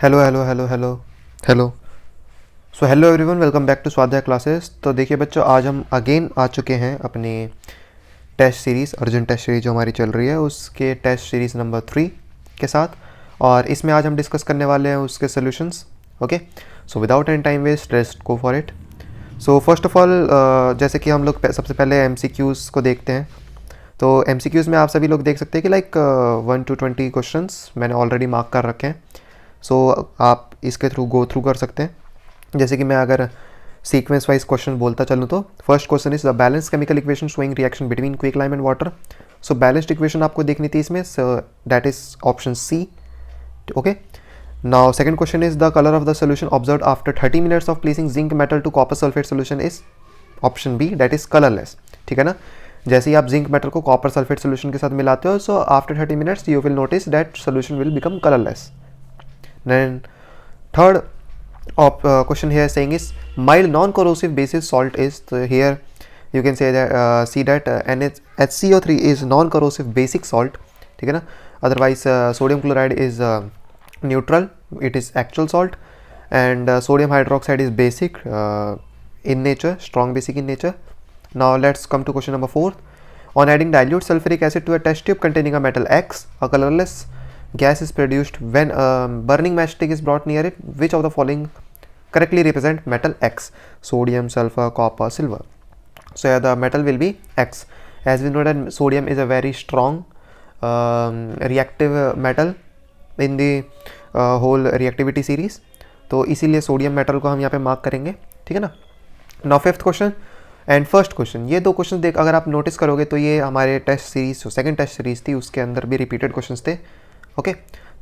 Hello hello hello hello hello. So hello everyone, welcome back to Swadhyay classes. तो देखिए बच्चों, आज हम अगेन आ चुके हैं अपनी test series, Arjun test series जो हमारी चल रही है उसके टेस्ट सीरीज़ नंबर 3 के साथ। और इसमें आज हम डिस्कस करने वाले हैं उसके solutions. Okay, so without any time waste, let's go for it. So first of all, जैसे कि हम लोग सबसे पहले एमसीक्यूज़ को देखते हैं। तो एमसीक्यूज़ में आप सभी लोग देख सकते हैं कि लाइक 1 to 20 क्वेश्चंस मैंने ऑलरेडी मार्क कर रखे हैं। सो आप इसके थ्रू गो थ्रू कर सकते हैं। जैसे कि मैं अगर सीक्वेंस वाइज क्वेश्चन बोलता चलूँ तो first question is the balance chemical equation showing reaction between quick lime and water. So balanced equation आपको देखनी थी इसमें, that is option C. Okay, now second question is the colour of the solution observe after 30 minutes of placing zinc metal to copper sulphate solution is option B, that is colourless. ठीक है ना, जैसे ही आप zinc metal को copper sulphate solution के साथ मिलाते हो, so after 30 minutes you will notice that solution will become colourless. Then third question here saying is mild non-corrosive basis salt is, so here you can say that see that HCO3 is non-corrosive basic salt. ठीक है ना, otherwise sodium chloride is neutral, it is actual salt, and sodium hydroxide is basic in nature, strong basic in nature. Now let's come to question number 4. On adding dilute sulfuric acid to a test tube containing a metal X, a colorless gas is produced when a burning matchstick is brought near it. Which of the following correctly represent metal X? Sodium, sulfur, copper, silver. So yeah, the metal will be X. As we know that sodium is a very strong reactive metal in the whole reactivity series. तो इसीलिए sodium metal को हम यहाँ पे mark करेंगे। ठीक है ना। Now fifth question and first question, ये दो क्वेश्चन देख अगर आप नोटिस करोगे तो ये हमारे टेस्ट सीरीज जो सेकंड टेस्ट सीरीज थी उसके अंदर भी रिपीटेड क्वेश्चंस थे। ओके,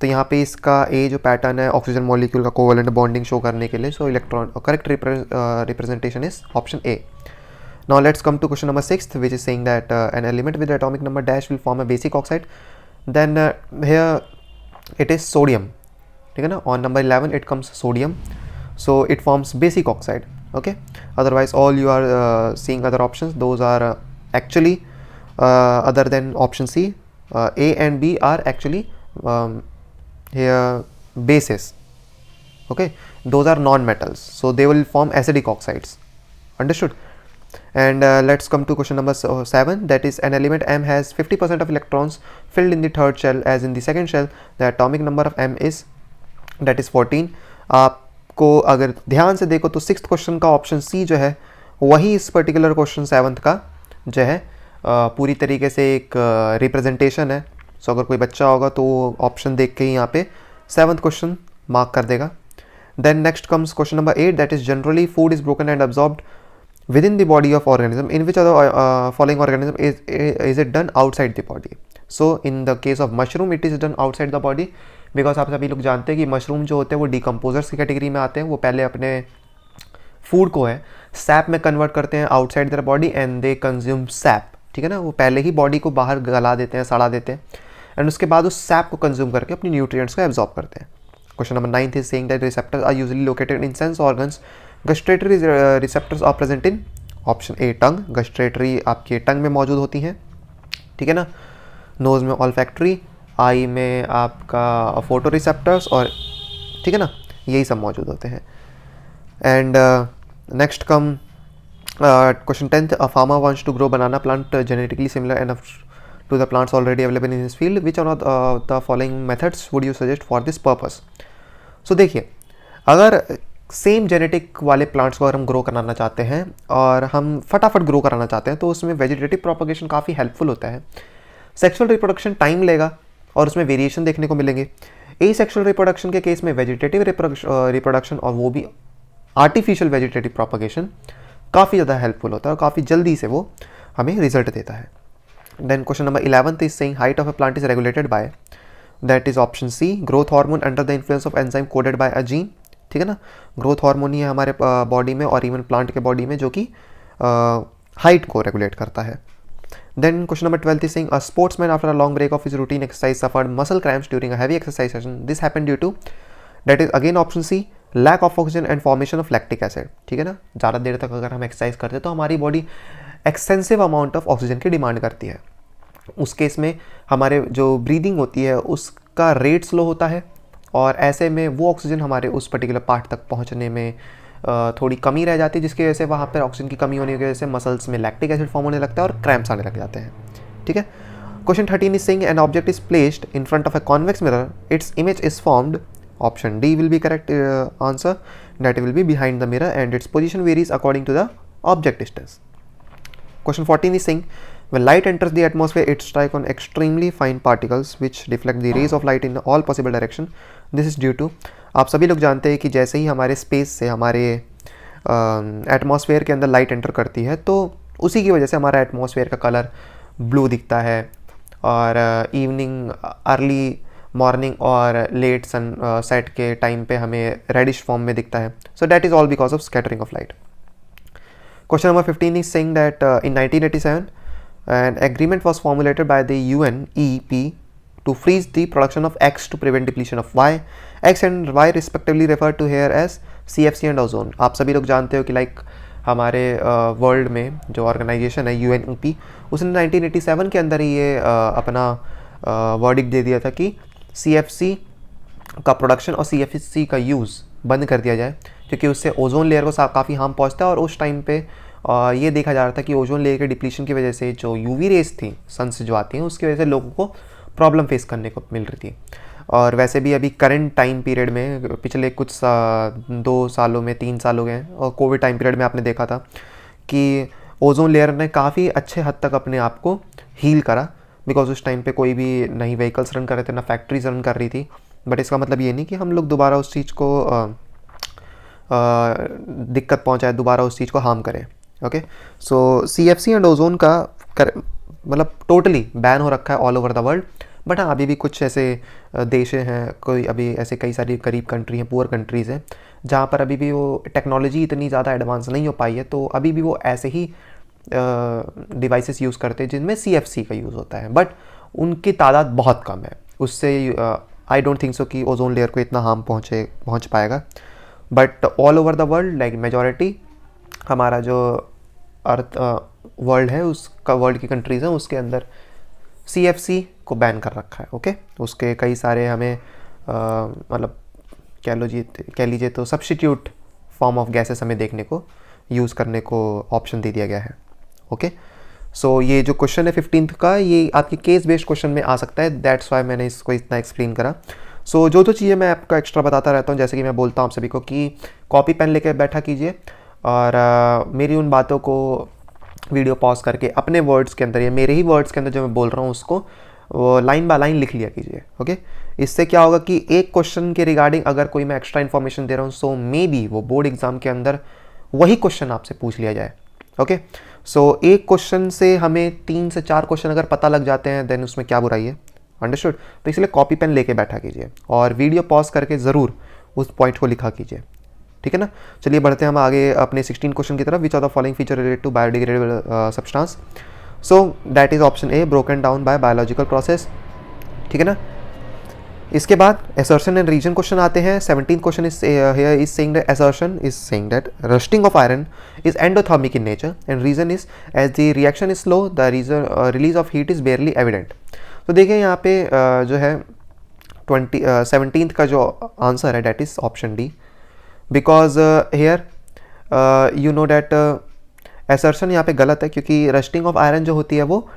तो यहाँ पे इसका ए जो पैटर्न है ऑक्सीजन मॉलिक्यूल का कोवेलेंट बॉन्डिंग शो करने के लिए, so electron correct representation is option A. Now let's come to question number 6 which is saying that an element with atomic number dash will form a basic oxide, then here it is sodium. ठीक है ना, on number 11 it comes sodium, so it forms basic oxide. Okay, otherwise all you are seeing other options, those are actually other than option C. A and B are actually here bases. Okay, those are non-metals, so they will form acidic oxides. Understood? And let's come to question number 7, that is an element M has 50% of electrons filled in the third shell as in the second shell. The atomic number of M is, that is 14. आपको अगर ध्यान से देखो तो sixth question का option C जो है वही इस पर्टिकुलर क्वेश्चन सेवन्थ का जो है पूरी तरीके से एक रिप्रेजेंटेशन है। सो अगर कोई बच्चा होगा तो ऑप्शन देख के ही यहाँ पे सेवन्थ क्वेश्चन मार्क कर देगा। Then next comes question number 8, that is generally food is broken and absorbed within the body of organism, in which other following organism is it done outside the body. So in the case of mushroom it is done outside the body, because आप सभी लोग जानते हैं कि mushroom जो होते हैं वो डिकम्पोजर्स की कैटेगरी में आते हैं। वो पहले अपने फूड को है सैप में कन्वर्ट करते हैं outside their body and they consume SAP. ठीक है ना, वो पहले ही बॉडी को बाहर गला देते हैं, सड़ा देते हैं, एंड उसके बाद उस सैप को कंज्यूम करके अपनी न्यूट्रिएंट्स को एब्जॉर्ब करते हैं। Question number 9 is saying that receptors are usually located in sense organs, gustatory receptors are present in option A tongue. Gustatory आपके टंग में मौजूद होती हैं। ठीक है ना, नोज में ऑल्फैक्टरी, आई में आपका फोटो रिसेप्टर्स, और ठीक है ना यही सब मौजूद होते हैं। And next come question 10th, a farmer wants to grow banana plant genetically similar enough to the plants already available in his field. Which one of the following methods would you suggest for this purpose? So देखिए, अगर same genetic वाले plants को अगर हम grow कराना चाहते हैं और हम फटाफट ग्रो कराना चाहते हैं तो उसमें वेजिटेटिव प्रोपगेशन काफ़ी हेल्पफुल होता है। सेक्सुअल रिप्रोडक्शन टाइम लेगा और उसमें वेरिएशन देखने को मिलेंगे। ए सेक्सुअल रिप्रोडक्शन के केस में वेजिटेटिव रिप्रोडक्शन और वो भी आर्टिफिशियल वेजिटेटिव प्रोपगेशन काफ़ी ज़्यादा हेल्पफुल होता है और काफ़ी जल्दी से वो हमें रिजल्ट देता है। Then question number 11 is saying height of a plant is regulated by, that is option C, growth hormone under the influence of enzyme coded by a gene. ठीक है ना, ग्रोथ हार्मोन ही है हमारे बॉडी में और even plant के body में जो कि हाइट को रेगुलेट करता है। Then question number 12 is saying a sportsman after a long break of his routine exercise suffered muscle cramps during a heavy exercise session. This happened due to, that is again option C, lack of oxygen and formation of lactic acid. ठीक है ना, ज़्यादा देर तक अगर हम exercise करते हैं तो हमारी body extensive amount of oxygen की डिमांड करती है। उस केस में हमारे जो ब्रीदिंग होती है उसका रेट स्लो होता है और ऐसे में वो ऑक्सीजन हमारे उस पर्टिकुलर पार्ट तक पहुंचने में थोड़ी कमी रह जाती है, जिसकी वजह से वहाँ पर ऑक्सीजन की कमी होने की वजह से मसल्स में लैक्टिक एसिड फॉर्म होने लगता है और क्रैम्प्स आने लग जाते हैं। ठीक है। Question 13 is saying an object is placed in front of a convex mirror, its image is formed, option D will be correct answer, that will be behind the mirror and its position varies according to the object distance. Question 14 is saying when light enters the atmosphere it strikes on extremely fine particles which deflect the rays of light in all possible direction. This is due to, आप सभी लोग जानते हैं कि जैसे ही हमारे space से हमारे एटमॉस्फेयर के अंदर लाइट एंटर करती है तो उसी की वजह से हमारा एटमॉस्फेयर का कलर ब्लू दिखता है और इवनिंग अर्ली मॉर्निंग और लेट सन सेट के टाइम पे हमें रेडिश फॉर्म में दिखता है. So that is all because of scattering of light. Question number 15 is saying that in 1987 an agreement was formulated by the UNEP to freeze the production of X to prevent depletion of Y. X and Y respectively referred to here as CFC and ozone. आप सभी लोग जानते हो कि like हमारे world में जो organisation है UNEP उसने 1987 के अंदर ही ये अपना वर्डिक्ट दे दिया था कि CFC का प्रोडक्शन और CFC का यूज़ बंद कर दिया जाए क्योंकि उससे ओजोन लेयर को काफ़ी हार्म पहुंचता है. और उस टाइम पे ये देखा जा रहा था कि ओजोन लेयर के डिप्लीशन की वजह से जो यूवी रेस थी सन से जो आती हैं उसकी वजह से लोगों को प्रॉब्लम फेस करने को मिल रही थी. और वैसे भी अभी करंट टाइम पीरियड में पिछले कुछ 2 सालों में 3 साल हो गए हैं और कोविड टाइम पीरियड में आपने देखा था कि ओजोन लेयर ने काफ़ी अच्छे हद तक अपने आप को हील करा बिकॉज उस टाइम पे कोई भी नई व्हीकल्स रन कर रहे थे ना फैक्ट्रीज रन कर रही थी. बट इसका मतलब ये नहीं कि हम लोग दोबारा उस चीज़ को दिक्कत पहुंचाए, दोबारा उस चीज़ को हार्म करें. Okay, so CFC and ozone का मतलब टोटली बैन हो रखा है all over the world. But हाँ, अभी भी कुछ ऐसे देश हैं, कोई अभी ऐसे कई सारी गरीब कंट्री हैं, पुअर कंट्रीज़ हैं जहाँ पर अभी भी वो टेक्नोलॉजी इतनी ज़्यादा एडवांस नहीं हो पाई है, तो अभी भी वो ऐसे ही डिवाइसेस यूज़ करते हैं जिनमें CFC का यूज़ होता है. बट उनकी तादाद बहुत कम है. उससे आई डोंट थिंक सो कि ओजोन लेयर को इतना हार्म पहुँच पाएगा. But all over the world like majority हमारा जो अर्थ वर्ल्ड है उसका, वर्ल्ड की कंट्रीज़ हैं उसके अंदर CFC को बैन कर रखा है. ओके, उसके कई सारे हमें मतलब कह लीजिए तो सब्स्टिट्यूट फॉर्म ऑफ गैसेस हमें देखने को यूज़ करने को ऑप्शन दे दिया गया है. ओके, सो ये जो क्वेश्चन है 15th का, ये आपकी केस बेस्ड क्वेश्चन में आ सकता है. दैट्स वाई मैंने इसको इतना एक्सप्लेन करा. सो जो चीज़ें मैं आपका एक्स्ट्रा बताता रहता हूँ, जैसे कि मैं बोलता हूँ आप सभी को कि कॉपी पेन लेकर बैठा कीजिए और मेरी उन बातों को वीडियो पॉज करके अपने वर्ड्स के अंदर या मेरे ही वर्ड्स के अंदर जो मैं बोल रहा हूँ उसको वो लाइन बाय लाइन लिख लिया कीजिए. ओके, इससे क्या होगा कि एक क्वेश्चन के रिगार्डिंग अगर कोई मैं एक्स्ट्रा इन्फॉर्मेशन दे रहा हूँ सो मे बी वो बोर्ड एग्जाम के अंदर वही क्वेश्चन आपसे पूछ लिया जाए. ओके, सो एक क्वेश्चन से हमें 3 से 4 क्वेश्चन अगर पता लग जाते हैं देन उसमें क्या बुराई है. अंडरस्टूड. तो इसलिए कॉपी पेन लेके बैठा कीजिए और वीडियो पॉज करके ज़रूर उस पॉइंट को लिखा कीजिए. ठीक है ना. चलिए बढ़ते हैं हम आगे अपने 16 क्वेश्चन की तरफ. Which are the following feature related to biodegradable substance. So that is option A, broken down by biological process. ठीक है ना. इसके बाद assertion एंड रीजन क्वेश्चन आते हैं. 17th question is here is saying that assertion is saying that rusting of iron is endothermic in nature and reason is as the reaction is slow the release of heat is barely evident. तो देखिए यहाँ पे जो है 17th का जो answer है that is option D because here you know that assertion यहाँ पे गलत है क्योंकि रस्टिंग ऑफ आयरन जो होती है वो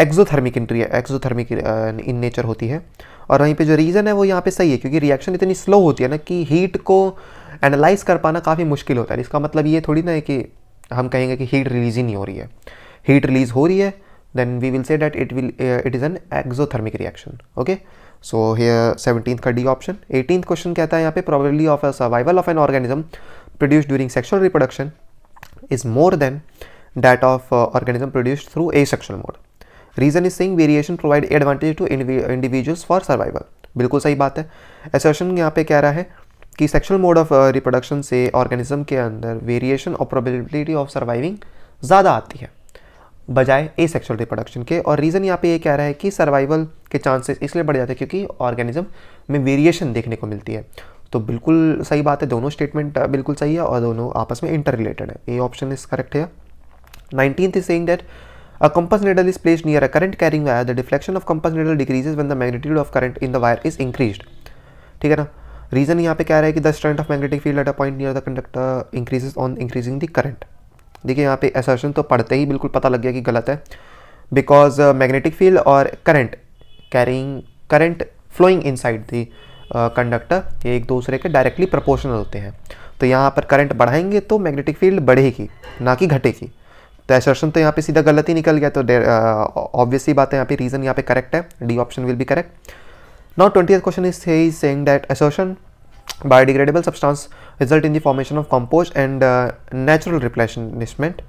एक्सोथर्मिक इन नेचर होती है. और वहीं पे जो रीज़न है वो यहाँ पे सही है क्योंकि रिएक्शन इतनी स्लो होती है ना कि हीट को एनालाइज कर पाना काफ़ी मुश्किल होता है. इसका मतलब ये थोड़ी ना है कि हम कहेंगे कि हीट रिलीज ही नहीं हो रही है. हीट रिलीज हो रही है then we will say that it is an exothermic reaction. Okay, so here 17th का डी ऑप्शन. 18th क्वेश्चन कहता है यहाँ पे probability of a survival of an organism produced during sexual reproduction is more than that of organism produced through asexual mode. Reason is saying variation provide advantage to individuals for survival. बिल्कुल सही बात है. assertion यहाँ पे कह रहा है कि सेक्सुअल मोड ऑफ रिप्रोडक्शन से ऑर्गेनिज्म के अंदर वेरिएशन और प्रोबेबिलिटी ऑफ सर्वाइविंग ज़्यादा आती है बजाय एसेक्सुअल रिप्रोडक्शन के. और रीज़न यहाँ पे ये कह रहा है कि सर्वाइवल के चांसेस इसलिए बढ़ जाते हैं क्योंकि ऑर्गेनिज्म में वेरिएशन देखने को मिलती है. तो बिल्कुल सही बात है, दोनों स्टेटमेंट बिल्कुल सही है और दोनों आपस में इंटर रिलेटेड है. ए ऑप्शन इज करेक्ट है. 19th is saying that a compass needle is placed near a current carrying wire. The deflection of compass needle decreases when the magnitude of current in the wire is increased. ठीक है ना। Reason यहाँ पे क्या रहा है कि the strength of magnetic field at a point near the conductor increases on increasing the current. देखिए यहाँ पे असर्शन तो पढ़ते ही बिल्कुल पता लग गया कि गलत है, बिकॉज मैग्नेटिक फील्ड और current current flowing inside the conductor ये एक दूसरे के डायरेक्टली प्रोपोर्शनल होते हैं। तो यहाँ पर करंट बढ़ाएंगे तो मैग्नेटिक फील्ड बढ़ेगी, ना कि घटेगी। तो असर्शन तो यहाँ पे सीधा गलत ही निकल गया। तो ऑब्वियसली बात है, यहाँ पे रीजन यहाँ पे करेक्ट है, D option will be correct. Now 20th question is saying that assertion biodegradable substance result in the formation of compost and natural replenishment,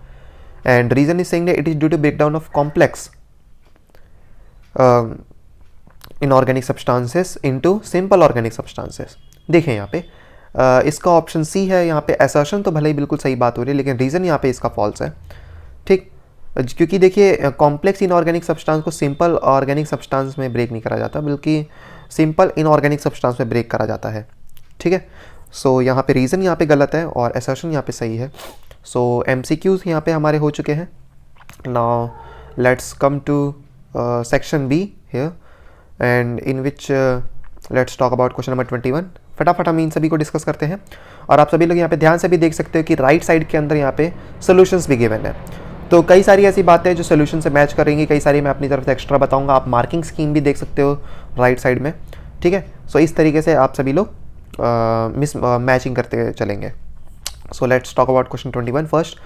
and reason is saying that it is due to breakdown of complex inorganic substances into simple organic substances। देखें यहाँ पे इसका option C है। यहाँ पे assertion तो भले ही बिल्कुल सही बात हो रही है, लेकिन रीज़न यहाँ पे इसका फॉल्स है, ठीक। क्योंकि देखिए कॉम्प्लेक्स इनऑर्गेनिक सब्सटेंस को सिंपल ऑर्गेनिक सब्सटेंस में ब्रेक नहीं करा जाता, बल्कि सिंपल इनऑर्गेनिक सब्सटेंस में ब्रेक करा जाता है, ठीक है। सो यहाँ पे रीज़न यहाँ पे गलत है और असर्शन यहाँ पे सही है। सो MCQs यहाँ पे हमारे हो चुके हैं। Now let's come to section B here, and in which let's talk about question number 21। फटाफट हम इन सभी को डिस्कस करते हैं, और आप सभी लोग यहाँ पे ध्यान से भी देख सकते हो कि राइट साइड के अंदर यहाँ पे सोल्यूशंस भी गिवन है। तो कई सारी ऐसी बातें हैं जो सोल्यूशन से मैच करेंगी, कई सारी मैं अपनी तरफ से एक्स्ट्रा बताऊँगा। आप मार्किंग स्कीम भी देख सकते हो राइट साइड में, ठीक है। सो इस तरीके से आप सभी लोग मैचिंग करते चलेंगे। So let's talk about question 21 first.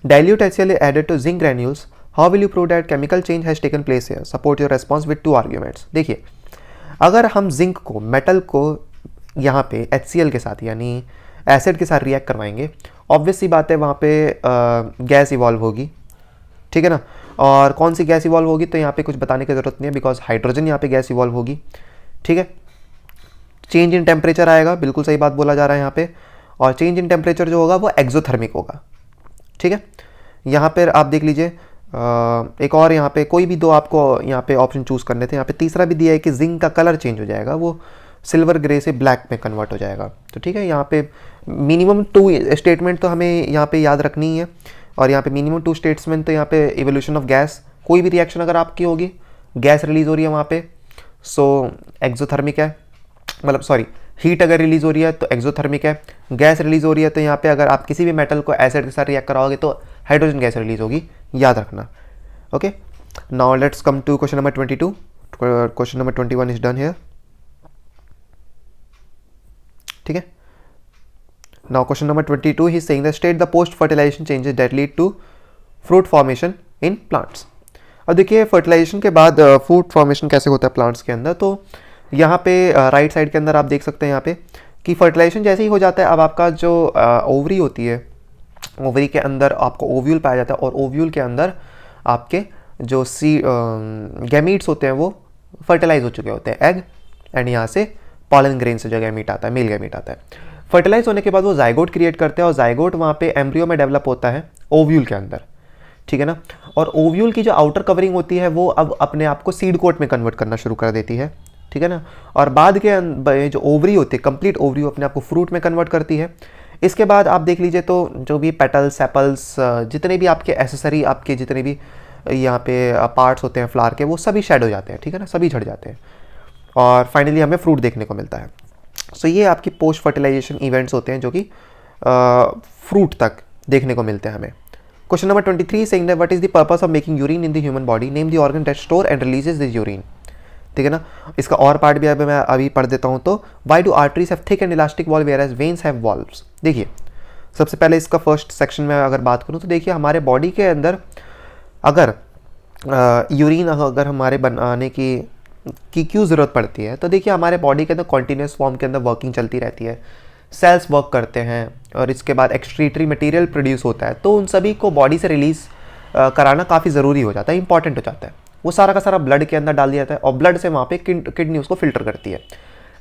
Dilute HCl added to zinc granules, how will you prove that chemical change has taken place here, support your response with 2 arguments. देखिए अगर हम जिंक को, मेटल को यहाँ पे HCl के साथ यानी एसिड के साथ रिएक्ट करवाएंगे, ऑब्वियस सी बात है वहाँ पे गैस इवॉल्व होगी, ठीक है ना। और कौन सी गैस इवॉल्व होगी तो यहाँ पे कुछ बताने की ज़रूरत नहीं है, बिकॉज हाइड्रोजन यहाँ पे गैस इवॉल्व होगी, ठीक है। चेंज इन टेम्परेचर आएगा, बिल्कुल सही बात बोला जा रहा है यहाँ पे, और चेंज इन टेम्परेचर जो होगा वो एक्सोथर्मिक होगा, ठीक है। यहाँ पर आप देख लीजिए एक और यहाँ पे कोई भी 2 आपको यहाँ पे ऑप्शन चूज़ करने थे। यहाँ पे तीसरा भी दिया है कि जिंक का कलर चेंज हो जाएगा, वो सिल्वर ग्रे से ब्लैक में कन्वर्ट हो जाएगा। तो ठीक है, यहाँ पे मिनिमम 2 स्टेटमेंट तो हमें यहाँ पे याद रखनी ही है, और यहाँ पे मिनिमम 2 स्टेटमेंट तो यहाँ पे इवोल्यूशन ऑफ गैस, कोई भी रिएक्शन अगर आपकी होगी गैस रिलीज हो रही है वहाँ पे, सो एक्सोथर्मिक है, मतलब सॉरी हीट अगर रिलीज हो रही है तो एक्सोथर्मिक है, गैस रिलीज हो रही है तो यहाँ पे अगर आप किसी भी मेटल को एसिड के साथ रिएक्ट कराओगे तो हाइड्रोजन गैस रिलीज होगी, याद रखना। Okay, now let's come to question number 22। Question number 21 is done here, ठीक है। नाउ क्वेश्चन नंबर 22 ही is saying that state the post fertilisation changes that lead to fruit formation in plants. अब देखिए fertilisation के बाद fruit formation कैसे होता है प्लांट्स के अंदर, तो यहाँ पे राइट साइड के अंदर आप देख सकते हैं यहाँ पे कि फर्टिलाइजेशन जैसे ही हो जाता है, अब आपका जो ओवरी होती है, ओवरी के अंदर आपको ओव्यूल पाया जाता है, और ओव्यूल के अंदर आपके जो गैमीट्स होते हैं वो फर्टिलाइज हो चुके होते हैं, एग, एंड यहाँ से पॉलन ग्रेन से जो गैमीट आता है, मेल गैमीट आता है। फर्टिलाइज होने के बाद वो जाइगोट क्रिएट करते हैं, और जाइगोट वहाँ पे एम्ब्रियो में डेवलप होता है ओव्यूल के अंदर, ठीक है ना। और ओव्यूल की जो आउटर कवरिंग होती है वो अब अपने आप को सीड कोट में कन्वर्ट करना शुरू कर देती है, ठीक है ना। और बाद के जो ओवरी होती है, कंप्लीट ओवरी अपने आप को फ्रूट में कन्वर्ट करती है। इसके बाद आप देख लीजिए तो जो भी पेटल्स, सेपल्स, जितने भी आपके एसेसरी, आपके जितने भी यहाँ पे पार्ट्स होते हैं फ्लावर के, वो सभी शेड हो जाते हैं, ठीक है ना, सभी झड़ जाते हैं, और फाइनली हमें फ्रूट देखने को मिलता है। सो ये आपकी पोस्ट फर्टिलाइजेशन इवेंट्स होते हैं जो कि फ्रूट तक देखने को मिलते हैं हमें। Question number 23 saying that what is the purpose of making urine in the human body, name the organ that store and releases this urine, ठीक है ना। इसका और पार्ट भी मैं अभी पढ़ देता हूँ। तो why do arteries have thick and elastic wall whereas veins have valves. देखिए सबसे पहले इसका फर्स्ट सेक्शन में अगर बात करूँ तो देखिए हमारे बॉडी के अंदर अगर यूरिन अगर हमारे बनाने की क्यों ज़रूरत पड़ती है, तो देखिए हमारे बॉडी के अंदर कॉन्टीन्यूस फॉर्म के अंदर वर्किंग चलती रहती है, सेल्स वर्क करते हैं, और इसके बाद एक्सक्रीटरी मटेरियल प्रोड्यूस होता है, तो उन सभी को बॉडी से रिलीज़ कराना काफ़ी ज़रूरी हो जाता है, इंपॉर्टेंट हो जाता है। वो सारा का सारा ब्लड के अंदर डाल दिया जाता है, और ब्लड से वहाँ पे किडनी उसको फिल्टर करती है।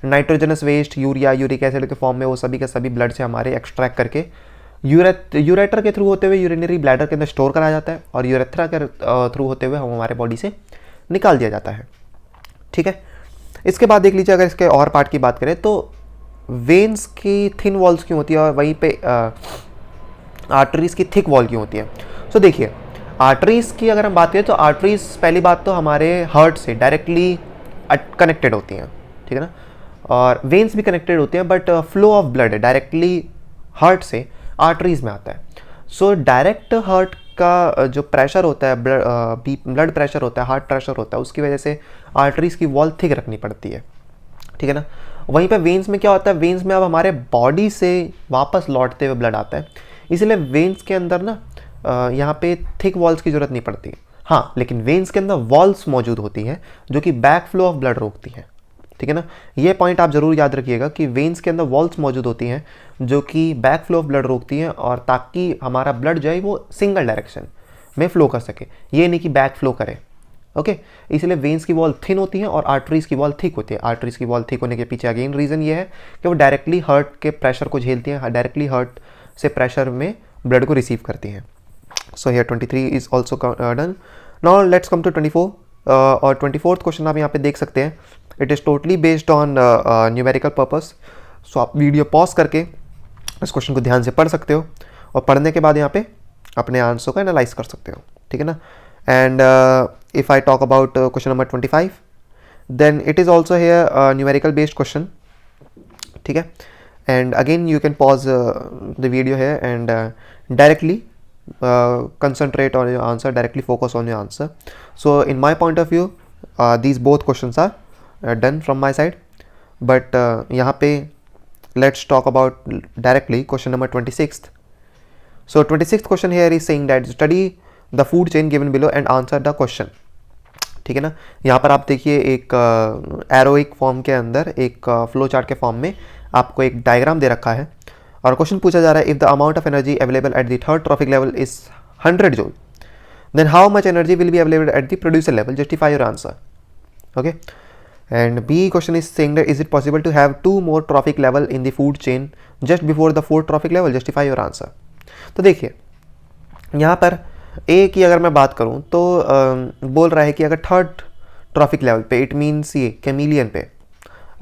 Nitrogenous waste, urea, uric acid के फॉर्म में वो सभी के सभी ब्लड से हमारे एक्सट्रैक्ट करके यूरेटर के थ्रू होते हुए यूरिनरी ब्लैडर के अंदर स्टोर करा जाता है, और यूरेथ्रा के थ्रू होते हुए हम हमारे बॉडी से निकाल दिया जाता है, ठीक है। इसके बाद देख लीजिए अगर इसके और पार्ट की बात करें तो वेन्स की थिन वॉल्स क्यों होती है, और वहीं पे आर्टरीज की थिक वॉल क्यों होती है। सो देखिए आर्टरीज की अगर हम बात करें तो आर्टरीज पहली बात तो हमारे हार्ट से डायरेक्टली कनेक्टेड होती हैं, ठीक है ना। और वेन्स भी कनेक्टेड होते हैं, but flow of blood directly heart से आर्टरीज में आता है। सो डायरेक्ट हार्ट का जो प्रेशर होता है, ब्लड प्रेशर होता है, हार्ट प्रेशर होता है, उसकी वजह से आर्टरीज की वॉल थिक रखनी पड़ती है, ठीक है ना। वहीं पे वेन्स में क्या होता है, वेन्स में अब हमारे बॉडी से वापस लौटते हुए ब्लड आता है, इसलिए वेन्स के अंदर ना यहाँ पे थिक वॉल्स की ज़रूरत नहीं पड़ती। हाँ, लेकिन वेन्स के अंदर वॉल्स मौजूद होती हैं जो कि बैक फ्लो ऑफ ब्लड रोकती हैं, ठीक है ना। ये पॉइंट आप ज़रूर याद रखिएगा कि वेन्स के अंदर वॉल्स मौजूद होती हैं जो कि बैक फ्लो ऑफ ब्लड रोकती हैं, और ताकि हमारा ब्लड जो है वो सिंगल डायरेक्शन में फ्लो कर सके, ये नहीं कि बैक फ्लो करे, ओके। इसलिए वेन्स की वॉल थिन होती है और आर्टरीज की वॉल थिक होती है। आर्टरीज की वॉल थिक होने के पीछे अगेन रीज़न ये है कि वो डायरेक्टली हार्ट के प्रेशर को झेलती हैं, डायरेक्टली हार्ट से प्रेशर में ब्लड को रिसीव करती हैं। So here 23 is also done. Now let's come to 24 और 24th क्वेश्चन आप यहाँ पे देख सकते हैं। It is totally based on numerical purpose. So आप वीडियो पॉज करके इस क्वेश्चन को ध्यान से पढ़ सकते हो और पढ़ने के बाद यहाँ पे अपने आंसर को एनालाइज कर सकते हो, ठीक है ना। And if I talk about question number 25, then it is also here a numerical based question, ठीक है। and again you can pause the video here and directly concentrate on your answer, directly focus on your answer. So in my point of view these both questions are done from my side, but यहाँ पे let's talk about directly question number 26th. So 26th question here is saying that study the food chain given below and answer the question, ठीक है ना। यहाँ पर आप देखिए एक एरोइक फॉर्म के अंदर, एक फ्लो चार्ट के फॉर्म में आपको एक डायग्राम दे रखा है और क्वेश्चन पूछा जा रहा है, if the amount of energy available at the third trophic level is 100 joule, then how much energy will be available at the producer level, justify your answer, okay. And B question is saying that is it possible to have 2 more trophic level in the food chain just before the fourth trophic level, justify your answer. तो देखिए यहाँ पर ए की अगर मैं बात करूं तो बोल रहा है कि अगर थर्ड ट्रॉफिक लेवल पे, इट मीन्स ये कैमिलियन पे,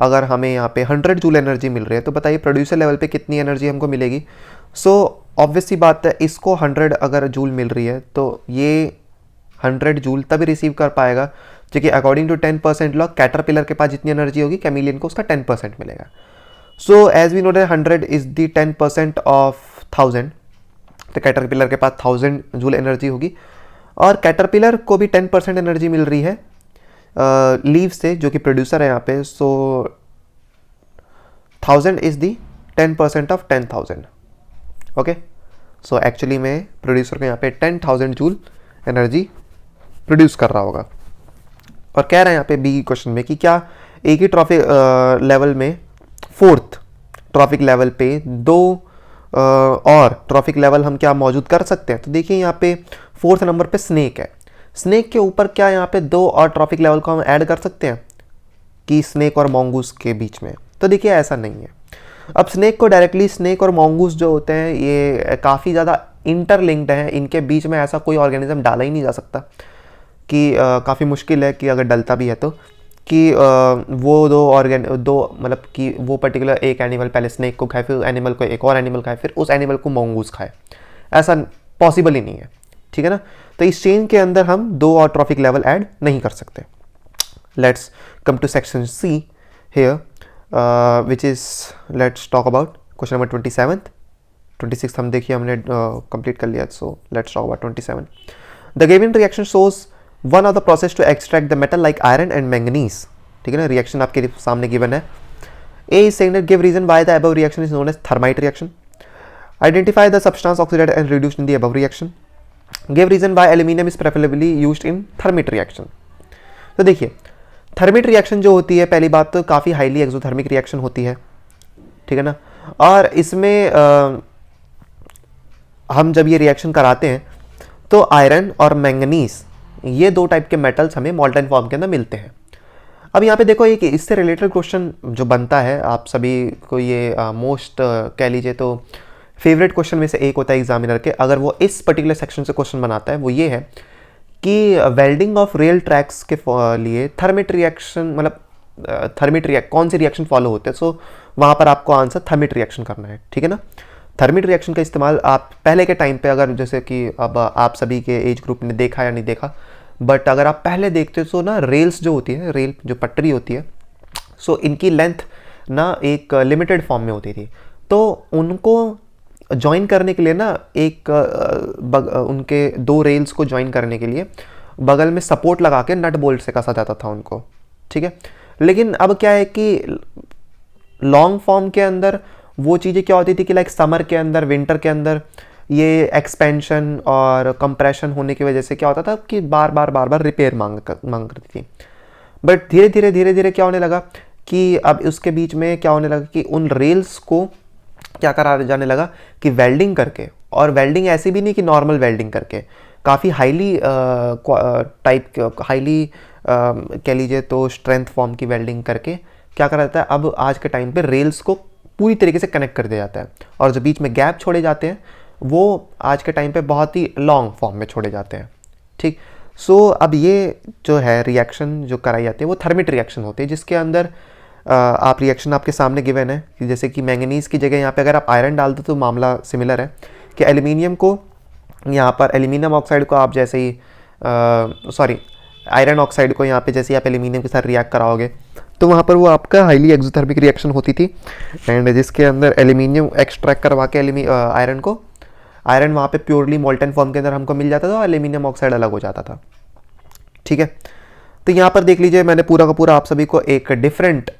अगर हमें यहाँ पे 100 जूल एनर्जी मिल रही है, तो बताइए प्रोड्यूसर लेवल पे कितनी एनर्जी हमको मिलेगी। सो ऑब्वियस सी बात है, इसको 100 अगर जूल मिल रही है तो ये 100 जूल तभी रिसीव कर पाएगा क्योंकि अकॉर्डिंग टू 10% लॉ कैटरपिलर के पास जितनी एनर्जी होगी कैमिलियन को उसका 10% मिलेगा। So as we know that 100 is the 10% of 1000, तो कैटरपिलर के पास 1000 जूल एनर्जी होगी और कैटरपिलर को भी 10% एनर्जी मिल रही है लीव से, जो कि प्रोड्यूसर है यहाँ पे। सो 1000 is the 10% of 10,000, okay. So actually में प्रोड्यूसर को यहाँ पे 10,000 जूल एनर्जी प्रोड्यूस कर रहा होगा। और कह रहा है यहाँ पे बी क्वेश्चन में कि क्या एक ही ट्रॉफिक लेवल में, फोर्थ ट्रॉफिक लेवल पे 2 और ट्रॉफिक लेवल हम क्या मौजूद कर सकते हैं। तो देखिए यहाँ पे 4th नंबर पे स्नेक है, स्नेक के ऊपर क्या यहाँ पे 2 और ट्रॉफिक लेवल को हम ऐड कर सकते हैं कि स्नेक और मॉन्गूस के बीच में। तो देखिए ऐसा नहीं है। अब स्नेक को डायरेक्टली, स्नेक और मॉन्गूस जो होते हैं ये काफ़ी ज़्यादा इंटरलिंक्ड हैं, इनके बीच में ऐसा कोई ऑर्गेनिज्म डाला ही नहीं जा सकता कि काफ़ी मुश्किल है कि अगर डलता भी है तो कि वो दो मतलब कि वो पर्टिकुलर एक एनिमल पहले स्नेक को खाए, फिर उस एनिमल को एक और एनिमल खाए, फिर उस एनिमल को मॉन्गूस खाए, ऐसा पॉसिबल ही नहीं है, ठीक है ना। तो इस चेन के अंदर हम 2 और ट्रॉफिक लेवल ऐड नहीं कर सकते। Let's come to section C here which is, let's talk about question number 26 हम देखिए हमने कंप्लीट कर लिया। So let's talk about 27। The given reaction shows one of the process to extract the metal like iron and manganese, ठीक है ना। Reaction आपके सामने गिवन है। A is saying that give reason why the above reaction is known as thermite reaction, identify the substance oxidised and reduced in the above reaction, give reason why aluminium is preferably used in thermite reaction. तो देखिए thermite reaction जो होती है, पहली बात तो काफ़ी highly exothermic reaction होती है, ठीक है ना। और इसमें हम जब ये रिएक्शन कराते हैं तो आयरन और मैंगनीज, ये 2 टाइप के मेटल्स हमें मॉल्टन फॉर्म के अंदर मिलते हैं। अब यहाँ पे देखो एक इससे रिलेटेड क्वेश्चन जो बनता है, आप सभी को ये मोस्ट कह लीजिए तो फेवरेट क्वेश्चन में से एक होता है एग्जामिनर के, अगर वो इस पर्टिकुलर सेक्शन से क्वेश्चन बनाता है, वो ये है कि वेल्डिंग ऑफ रेल ट्रैक्स के लिए थर्मिट रिएक्शन, मतलब कौन सी रिएक्शन फॉलो होते हैं। सो वहाँ पर आपको आंसर थर्मिट रिएक्शन करना है, ठीक है ना। थर्मिट रिएक्शन का इस्तेमाल आप पहले के टाइम पे, अगर जैसे कि अब आप सभी के एज ग्रुप ने देखा या नहीं देखा, बट अगर आप पहले देखते हो तो ना रेल्स जो होती है, रेल जो पटरी होती है, सो इनकी लेंथ ना एक लिमिटेड फॉर्म में होती थी। तो उनको ज्वाइन करने के लिए ना उनके 2 रेल्स को ज्वाइन करने के लिए बगल में सपोर्ट लगा के नट बोल्ट से कसा जाता था उनको, ठीक है। लेकिन अब क्या है कि लॉन्ग फॉर्म के अंदर वो चीज़ें क्या होती थी कि लाइक समर के अंदर, विंटर के अंदर ये एक्सपेंशन और कंप्रेशन होने की वजह से क्या होता था कि बार बार रिपेयर मांग करती थी। बट धीरे धीरे क्या होने लगा कि अब उसके बीच में क्या होने लगा कि उन रेल्स को क्या करा जाने लगा कि वेल्डिंग करके, और वेल्डिंग ऐसी भी नहीं कि नॉर्मल वेल्डिंग करके, काफ़ी हाईली कह लीजिए तो स्ट्रेंथ फॉर्म की वेल्डिंग करके क्या करा जाता है, अब आज के टाइम पे रेल्स को पूरी तरीके से कनेक्ट कर दिया जाता है, और जो बीच में गैप छोड़े जाते हैं वो आज के टाइम पे बहुत ही लॉन्ग फॉर्म में छोड़े जाते हैं, ठीक। सो अब ये जो है रिएक्शन जो कराई जाती है वो थर्मिट रिएक्शन होती है, जिसके अंदर आप रिएक्शन आपके सामने गिवन है कि जैसे कि मैंगनीज़ की जगह यहाँ पे अगर आप आयरन डाल दो तो मामला सिमिलर है कि एल्यूमिनियम को यहाँ पर एल्यूमिनियम ऑक्साइड को आप जैसे ही आयरन ऑक्साइड को यहाँ पे जैसे आप एल्यूमिनियम के साथ रिएक्ट कराओगे तो वहाँ पर वो आपका हाईली एक्सोथर्मिक रिएक्शन होती थी, एंड जिसके अंदर एल्यूमिनियम एक्सट्रैक्ट करवा के आयरन वहाँ पे प्योरली मोल्टन फॉर्म के अंदर हमको मिल जाता था और एल्यूमिनियम ऑक्साइड अलग हो जाता था, ठीक है। तो यहाँ पर देख लीजिए मैंने पूरा का पूरा आप सभी को एक डिफरेंट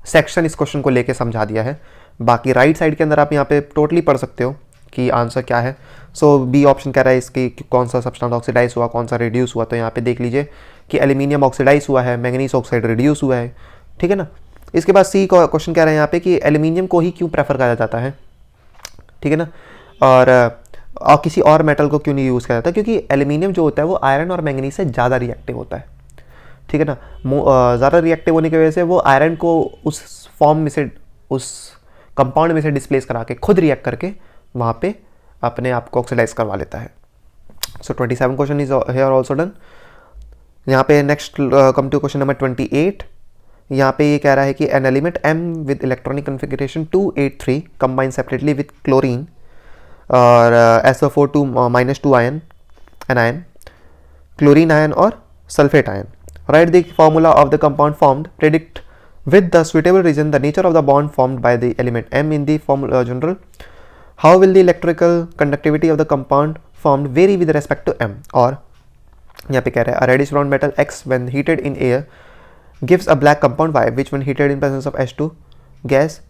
सेक्शन इस क्वेश्चन को लेके समझा दिया है। बाकी राइट साइड के अंदर आप यहाँ पे टोटली पढ़ सकते हो कि आंसर क्या है। सो बी ऑप्शन कह रहा है इसकी कौन सा सब्सटेंस ऑक्सीडाइज हुआ, कौन सा रिड्यूस हुआ, तो यहाँ पे देख लीजिए कि एल्यूमिनियम ऑक्सीडाइज हुआ है, मैंगनीज ऑक्साइड रिड्यूस हुआ है, ठीक है ना। इसके बाद सी क्वेश्चन कह रहे हैं यहाँ पे कि एल्यूमिनियम को ही क्यों प्रेफर करा जाता है, ठीक है ना, और किसी और मेटल को क्यों नहीं यूज़ किया जाता, क्योंकि एल्यूमिनियम जो होता है वो आयरन और मैंगनीज से ज़्यादा रिएक्टिव होता है, ठीक है ना। ज़्यादा रिएक्टिव होने की वजह से वो आयरन को उस फॉर्म में से, उस कंपाउंड में से डिस्प्लेस करा के खुद रिएक्ट करके वहाँ पे अपने आप को ऑक्सीडाइज करवा लेता है। So 27 question is here also done. यहाँ पे next come to question number 28। यहाँ पे ये कह रहा है कि an element M with electronic configuration 283 combine separately with chlorine और SO4 -2 ion, anion, chlorine ion और sulphate ion. Write the formula of the compound formed. Predict with the suitable reason the nature of the bond formed by the element M in the formula general. How will the electrical conductivity of the compound formed vary with respect to M? और यहाँ पे कह रहा है a reddish brown metal X when heated in air gives a black compound Y which when heated in presence of H2 gas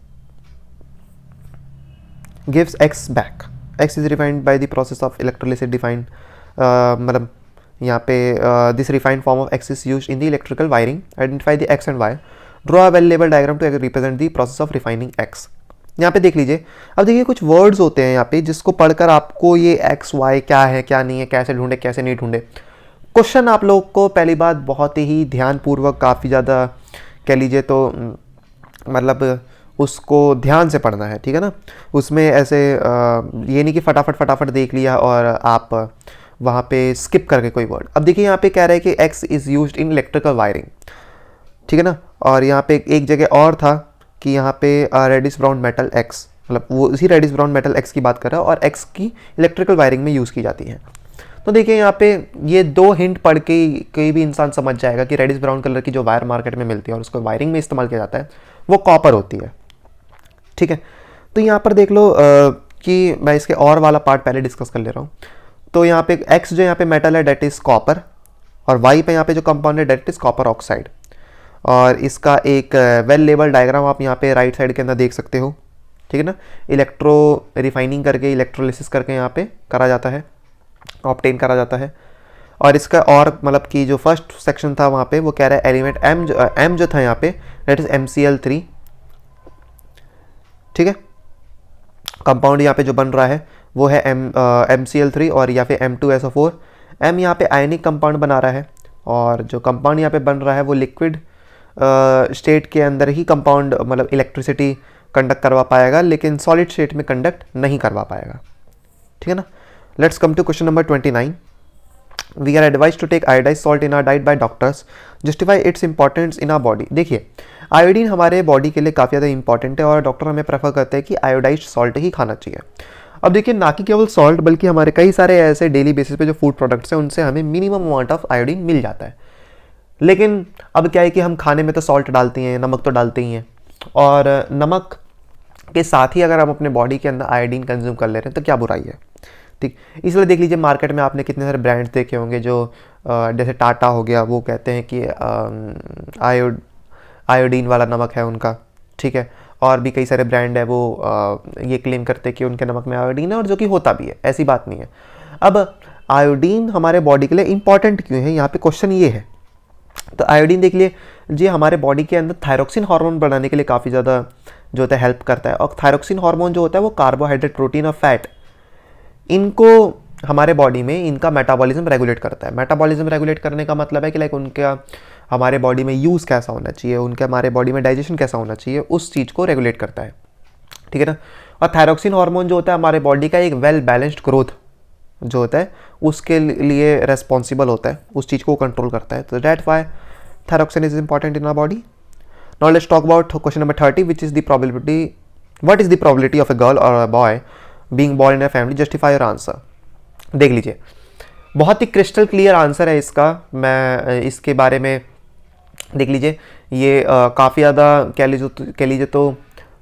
gives X back. X is refined by the process of electrolysis defined मतलब यहाँ पे this refined form of X is used in the electrical wiring. Identify the X and Y. Draw a well label diagram to represent the process of refining X. यहाँ पे देख लीजिए, अब देखिए कुछ वर्ड्स होते हैं यहाँ पे जिसको पढ़कर आपको ये एक्स वाई क्या है क्या नहीं है, कैसे ढूंढे कैसे नहीं ढूंढे। क्वेश्चन आप लोग को पहली बात बहुत ही ध्यानपूर्वक, काफ़ी ज़्यादा कह लीजिए तो मतलब उसको ध्यान से पढ़ना है, ठीक है ना। उसमें ऐसे ये नहीं कि फटाफट देख लिया और आप वहाँ पे स्किप करके कोई वर्ड। अब देखिए यहाँ पे कह रहा है कि x is used in electrical wiring, ठीक है ना। और यहाँ पे एक जगह और था कि यहाँ पे रेडिश ब्राउन मेटल x, मतलब वो इसी रेडिश ब्राउन मेटल x की बात कर रहा है और x की इलेक्ट्रिकल वायरिंग में यूज़ की जाती है। तो देखिए यहाँ पे ये 2 हिंट पढ़ के कोई भी इंसान समझ जाएगा कि रेडिश ब्राउन कलर की जो वायर मार्केट में मिलती है और उसको वायरिंग में इस्तेमाल किया जाता है वो कॉपर होती है, ठीक है। तो यहाँ पर देख लो कि मैं इसके और वाला पार्ट पहले डिस्कस कर ले रहा हूँ। तो यहाँ पे X जो यहाँ पे मेटल है डेट इज़ कॉपर, और Y पे यहाँ पे जो कंपाउंड है डेट इज़ कॉपर ऑक्साइड। और इसका एक वेल लेबल डायग्राम आप यहाँ पे राइट साइड के अंदर देख सकते हो, ठीक है ना। इलेक्ट्रो रिफाइनिंग करके, इलेक्ट्रोलिसिस करके यहाँ पे करा जाता है, ऑब्टेन करा जाता है। और इसका और मतलब कि जो फर्स्ट सेक्शन था वहाँ पे वो कह रहा है एलिमेंट M जो था यहाँ पे डेट इज़ MCl3, ठीक है। कंपाउंड यहाँ पे जो बन रहा है वो है MCl3 और या फिर M2SO4। M यहाँ पे आयनिक कंपाउंड बना रहा है और जो कंपाउंड यहाँ पे बन रहा है वो लिक्विड स्टेट के अंदर ही कंपाउंड मतलब इलेक्ट्रिसिटी कंडक्ट करवा पाएगा, लेकिन सॉलिड स्टेट में कंडक्ट नहीं करवा पाएगा, ठीक है ना। Let's come to question number 29। We are advise to take iodise salt in our diet by doctors, justify its importance in our body. देखिए आयोडीन हमारे बॉडी के लिए काफ़ी ज़्यादा इंपॉर्टेंट है और डॉक्टर हमें प्रेफर करते हैं कि आयोडाइज्ड सॉल्ट ही खाना चाहिए। अब देखिए ना कि केवल सॉल्ट बल्कि हमारे कई सारे ऐसे डेली बेसिस पे जो फूड प्रोडक्ट्स हैं उनसे हमें मिनिमम अमाउंट ऑफ आयोडीन मिल जाता है। लेकिन अब क्या है कि हम खाने में तो सॉल्ट डालते हैं, नमक तो डालते ही हैं, और नमक के साथ ही अगर हम अपने बॉडी के अंदर आयोडीन कंज्यूम कर ले रहे हैं तो क्या बुराई है, ठीक। इसलिए देख लीजिए मार्केट में आपने कितने सारे ब्रांड्स देखे होंगे जो जैसे टाटा हो गया, वो कहते हैं कि आयोडीन वाला नमक है उनका, ठीक है। और भी कई सारे ब्रांड है वो ये क्लेम करते हैं कि उनके नमक में आयोडीन है, और जो कि होता भी है, ऐसी बात नहीं है। अब आयोडीन हमारे बॉडी के लिए इंपॉर्टेंट क्यों है, यहाँ पे क्वेश्चन ये है। तो आयोडीन देख लिए जी हमारे बॉडी के अंदर थायरोक्सिन हार्मोन बनाने के लिए काफ़ी ज़्यादा जो होता है हेल्प करता है। और थायरोक्सिन हार्मोन जो होता है वो कार्बोहाइड्रेट, प्रोटीन और फैट, इनको हमारे बॉडी में इनका मेटाबॉलिज्म रेगुलेट करता है। मेटाबॉलिज्म रेगुलेट करने का मतलब है कि लाइक उनका हमारे बॉडी में यूज़ कैसा होना चाहिए, उनके हमारे बॉडी में डाइजेशन कैसा होना चाहिए, उस चीज़ को रेगुलेट करता है, ठीक है ना। और थायरोक्सिन हार्मोन जो होता है हमारे बॉडी का एक वेल बैलेंस्ड ग्रोथ जो होता है उसके लिए रेस्पॉन्सिबल होता है, उस चीज़ को कंट्रोल करता है। तो that why thyroxine is important in our body. Now let's talk about question number 30, which is the probability, what is the probability of a girl or a boy being born in a family, justify your answer. देख लीजिए बहुत ही crystal clear answer है इसका। मैं इसके बारे में देख लीजिए ये काफ़ी ज़्यादा कह लीजिए तो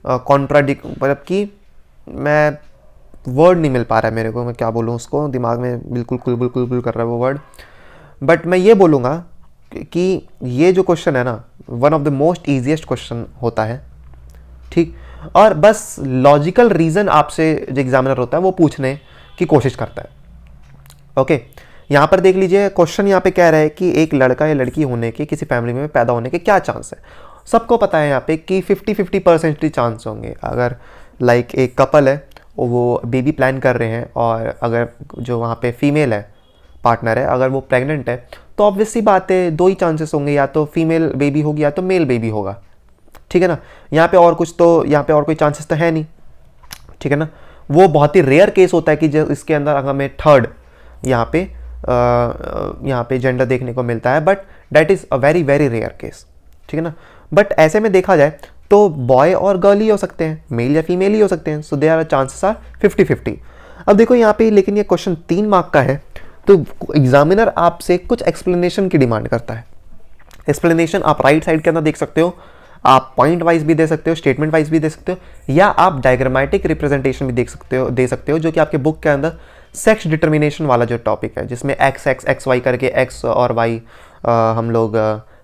कॉन्ट्राडिक्ट, मतलब कि मैं वर्ड नहीं मिल पा रहा है मेरे को, मैं क्या बोलूँ उसको, दिमाग में बिल्कुल कुल कर रहा है वो वर्ड। बट मैं ये बोलूँगा कि ये जो क्वेश्चन है ना, one of the most easiest question होता है, ठीक। और बस लॉजिकल रीज़न आपसे जो एग्जामिनर होता है वो पूछने की कोशिश करता है, ओके। यहाँ पर देख लीजिए क्वेश्चन यहाँ पे कह रहा है कि एक लड़का या लड़की होने के, किसी फैमिली में पैदा होने के क्या चांस है। सबको पता है यहाँ पे कि 50-50% चांस होंगे। अगर लाइक एक कपल है वो बेबी प्लान कर रहे हैं, और अगर जो वहाँ पे फीमेल है, पार्टनर है, अगर वो प्रेग्नेंट है, तो ऑब्वियस सी बात है दो ही चांसेस होंगे, या तो फीमेल बेबी होगी या तो मेल बेबी होगा, ठीक है ना। यहाँ पे और कुछ तो, यहाँ पे और कोई चांसेस तो है नहीं, ठीक है ना। वो बहुत ही रेयर केस होता है कि जो इसके अंदर हमें थर्ड यहाँ पे जेंडर देखने को मिलता है, but that is a very very rare case, ठीक है ना। बट ऐसे में देखा जाए तो बॉय और गर्ल ही हो सकते हैं, मेल या फीमेल ही हो सकते हैं, so there are chances are 50-50। अब देखो यहाँ पे, लेकिन ये क्वेश्चन 3 मार्क का है, तो एग्जामिनर आपसे कुछ एक्सप्लेनेशन की डिमांड करता है। एक्सप्लेनेशन आप राइट साइड के अंदर देख सकते हो, आप पॉइंट वाइज भी दे सकते हो, स्टेटमेंट वाइज भी दे सकते हो, या आप डायग्रामेटिक रिप्रेजेंटेशन भी दे सकते हो, जो कि आपके बुक के अंदर सेक्स डिटर्मिनेशन वाला जो टॉपिक है, जिसमें एक्स वाई करके एक्स और वाई हम लोग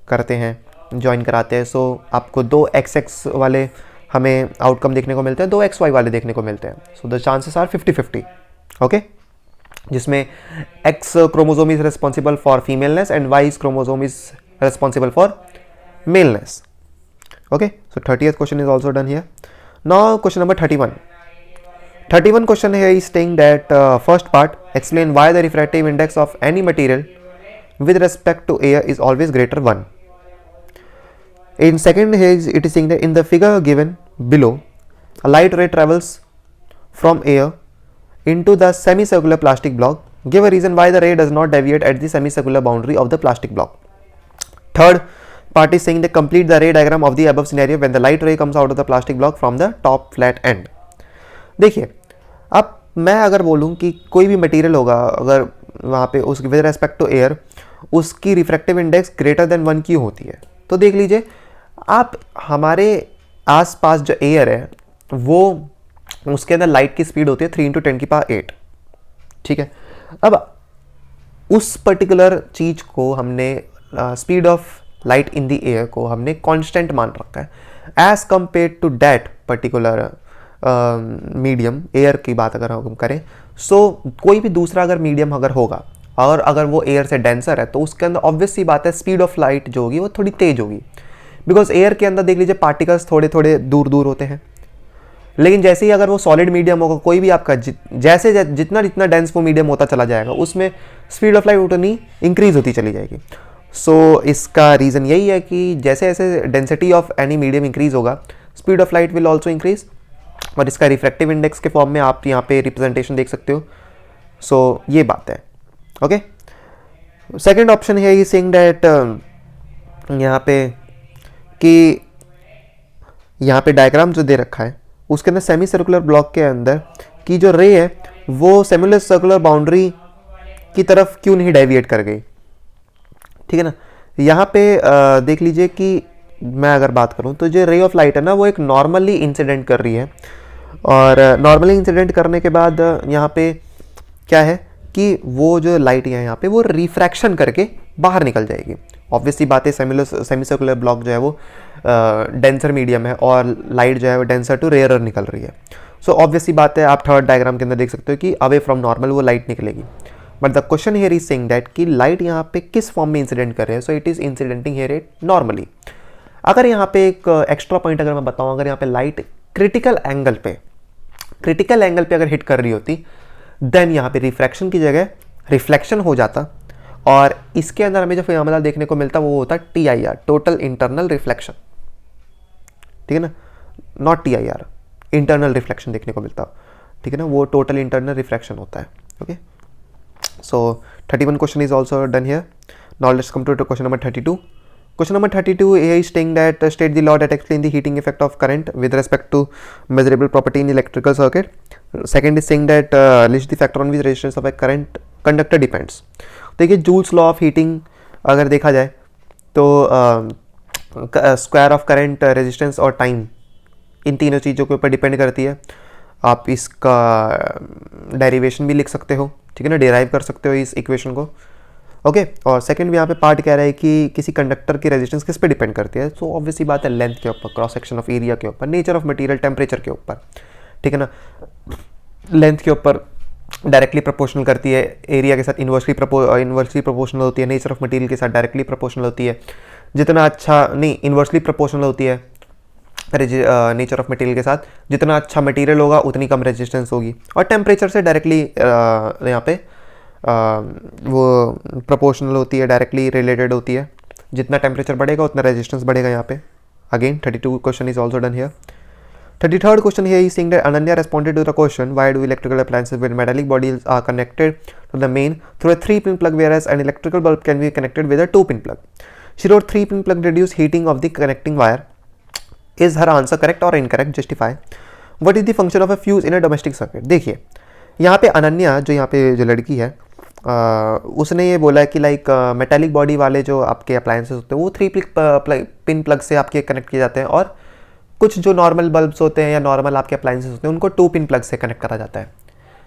करते हैं, ज्वाइन कराते हैं। सो आपको 2 XX वाले हमें आउटकम देखने को मिलते हैं, 2 XY वाले देखने को मिलते हैं। So the chances are 50-50, okay. जिसमें X chromosome is responsible for femaleness and Y chromosome is responsible for maleness, okay. So 30th question is also done here. Now question number 31 question here is saying that first part, explain why the refractive index of any material with respect to air is always greater 1. In second here it is saying that in the figure given below, a light ray travels from air into the semicircular plastic block. Give a reason why the ray does not deviate at the semicircular boundary of the plastic block. Third part is saying that complete the ray diagram of the above scenario when the light ray comes out of the plastic block from the top flat end. देखिए अब मैं अगर बोलूँ कि कोई भी material होगा, अगर वहाँ पे उस विद रेस्पेक्ट टू एयर उसकी रिफ्रैक्टिव इंडेक्स ग्रेटर देन 1 की होती है, तो देख लीजिए आप हमारे आसपास जो एयर है वो उसके अंदर लाइट की स्पीड होती है 3 × 10⁸, ठीक है। अब उस पर्टिकुलर चीज़ को हमने speed of light in the air को हमने कांस्टेंट मान रखा है as compare to that particular medium. Air की बात अगर हम करें, सो कोई भी दूसरा अगर मीडियम अगर होगा और अगर वो एयर से डेंसर है, तो उसके अंदर ऑब्वियस सी बात है स्पीड ऑफ लाइट जो होगी वो थोड़ी तेज होगी, बिकॉज एयर के अंदर देख लीजिए पार्टिकल्स थोड़े थोड़े दूर दूर होते हैं। लेकिन जैसे ही अगर वो सॉलिड मीडियम होगा, कोई भी आपका जैसे जितना जितना डेंस वो मीडियम होता चला जाएगा, उसमें स्पीड ऑफ लाइट उतनी इंक्रीज होती चली जाएगी। सो इसका रीज़न यही है कि जैसे जैसे density of any medium increase होगा, speed of light will also increase. और इसका रिफ्रैक्टिव इंडेक्स के फॉर्म में आप यहाँ पे रिप्रेजेंटेशन देख सकते हो। सो ये बात है, ओके। सेकेंड ऑप्शन है ये सेइंग दैट यहाँ पे कि यहाँ पे डायग्राम जो दे रखा है उसके अंदर सेमी सर्कुलर ब्लॉक के अंदर की जो रे है वो सेमी सर्कुलर बाउंड्री की तरफ क्यों नहीं डेविएट कर गई, ठीक है ना। यहाँ पे देख लीजिए कि मैं अगर बात करूँ तो जो रे ऑफ लाइट है ना वो एक नॉर्मली इंसिडेंट कर रही है, और नॉर्मली इंसिडेंट करने के बाद यहाँ पे क्या है कि वो जो लाइट है यहाँ पे वो रिफ्रैक्शन करके बाहर निकल जाएगी। ऑब्वियसली बात है, सेमी सर्कुलर ब्लॉक जो है वो डेंसर मीडियम है और लाइट जो है वो डेंसर टू रेयरर निकल रही है। सो ऑब्वियसली बात है, आप थर्ड डायग्राम के अंदर देख सकते हो कि अवे फ्रॉम नॉर्मल वो लाइट निकलेगी। But the question here is saying that कि लाइट यहाँ पे किस फॉर्म में इंसिडेंट कर रहे हैं। So it is incidenting here it normally. अगर यहाँ पे एक एक्स्ट्रा पॉइंट अगर मैं बताऊँ, अगर यहाँ पे लाइट क्रिटिकल एंगल पे अगर हिट कर रही होती, देन यहाँ पे रिफ्रैक्शन की जगह रिफ्लेक्शन हो जाता, और इसके अंदर हमें जो फिनोमेना देखने को मिलता वो होता TIR, टोटल इंटरनल रिफ्लेक्शन। ठीक है ना, नॉट TIR, इंटरनल रिफ्लेक्शन देखने को मिलता। ठीक है ना, वो टोटल इंटरनल रिफ्लेक्शन होता है। Okay, so 31 question is also done here. Now let's come to question number 32. Question number 32 is stating that state the law that explain the heating effect of current with respect to measurable property in electrical circuit. Second is saying that list the factor on which resistance of a current conductor depends. देखिए joules law of heating अगर देखा जाए तो square of current, resistance और time, इन तीनों चीज़ों के ऊपर डिपेंड करती है। आप इसका डेरिवेशन भी लिख सकते हो, ठीक है ना, डेराइव कर सकते हो इस इक्वेशन को। ओके, और सेकंड भी यहाँ पे पार्ट कह रहा है कि किसी कंडक्टर की रेजिस्टेंस किस पे डिपेंड करती है। सो ऑब्वियसली बात है, लेंथ के ऊपर, क्रॉस सेक्शन ऑफ एरिया के ऊपर, नेचर ऑफ मटेरियल, टेम्परेचर के ऊपर। ठीक है ना, लेंथ के ऊपर डायरेक्टली प्रोपोर्शनल करती है, एरिया के साथ इन्वर्सली प्रोपोर्शनल होती है, नेचर ऑफ मटेरियल के साथ डायरेक्टली प्रोपोर्शनल होती है। जितना अच्छा नहीं, इन्वर्सली प्रोपोर्शनल होती है नेचर ऑफ मटेरियल के साथ, जितना अच्छा मटेरियल होगा उतनी कम रेजिस्टेंस होगी। और टेम्परेचर से डायरेक्टली यहाँ पे वो प्रोपोर्शनल होती है, डायरेक्टली रिलेटेड होती है। जितना टेम्परेचर बढ़ेगा उतना रेजिस्टेंस बढ़ेगा यहाँ पे। Again 32 question is also done here. 33rd question here is saying that Ananya responded to the question, why do electrical appliances with metallic bodies are connected to the main through a 3-pin plug, whereas an electrical bulb can be connected with a 2-pin plug? She wrote 3-pin plug reduce heating of the connecting wire. Is her answer correct or incorrect? Justify. What is the function of a fuse in a domestic circuit? देखिए यहाँ पे अनन्या यहाँ पे जो लड़की है उसने ये बोला है कि लाइक मेटालिक बॉडी वाले जो आपके अप्लायंसेस होते हैं वो 3-पिन प्लग से आपके कनेक्ट किए जाते हैं, और कुछ जो नॉर्मल बल्ब्स होते हैं या नॉर्मल आपके अप्लायंसेस होते हैं उनको 2-पिन प्लग से कनेक्ट करा जाता है।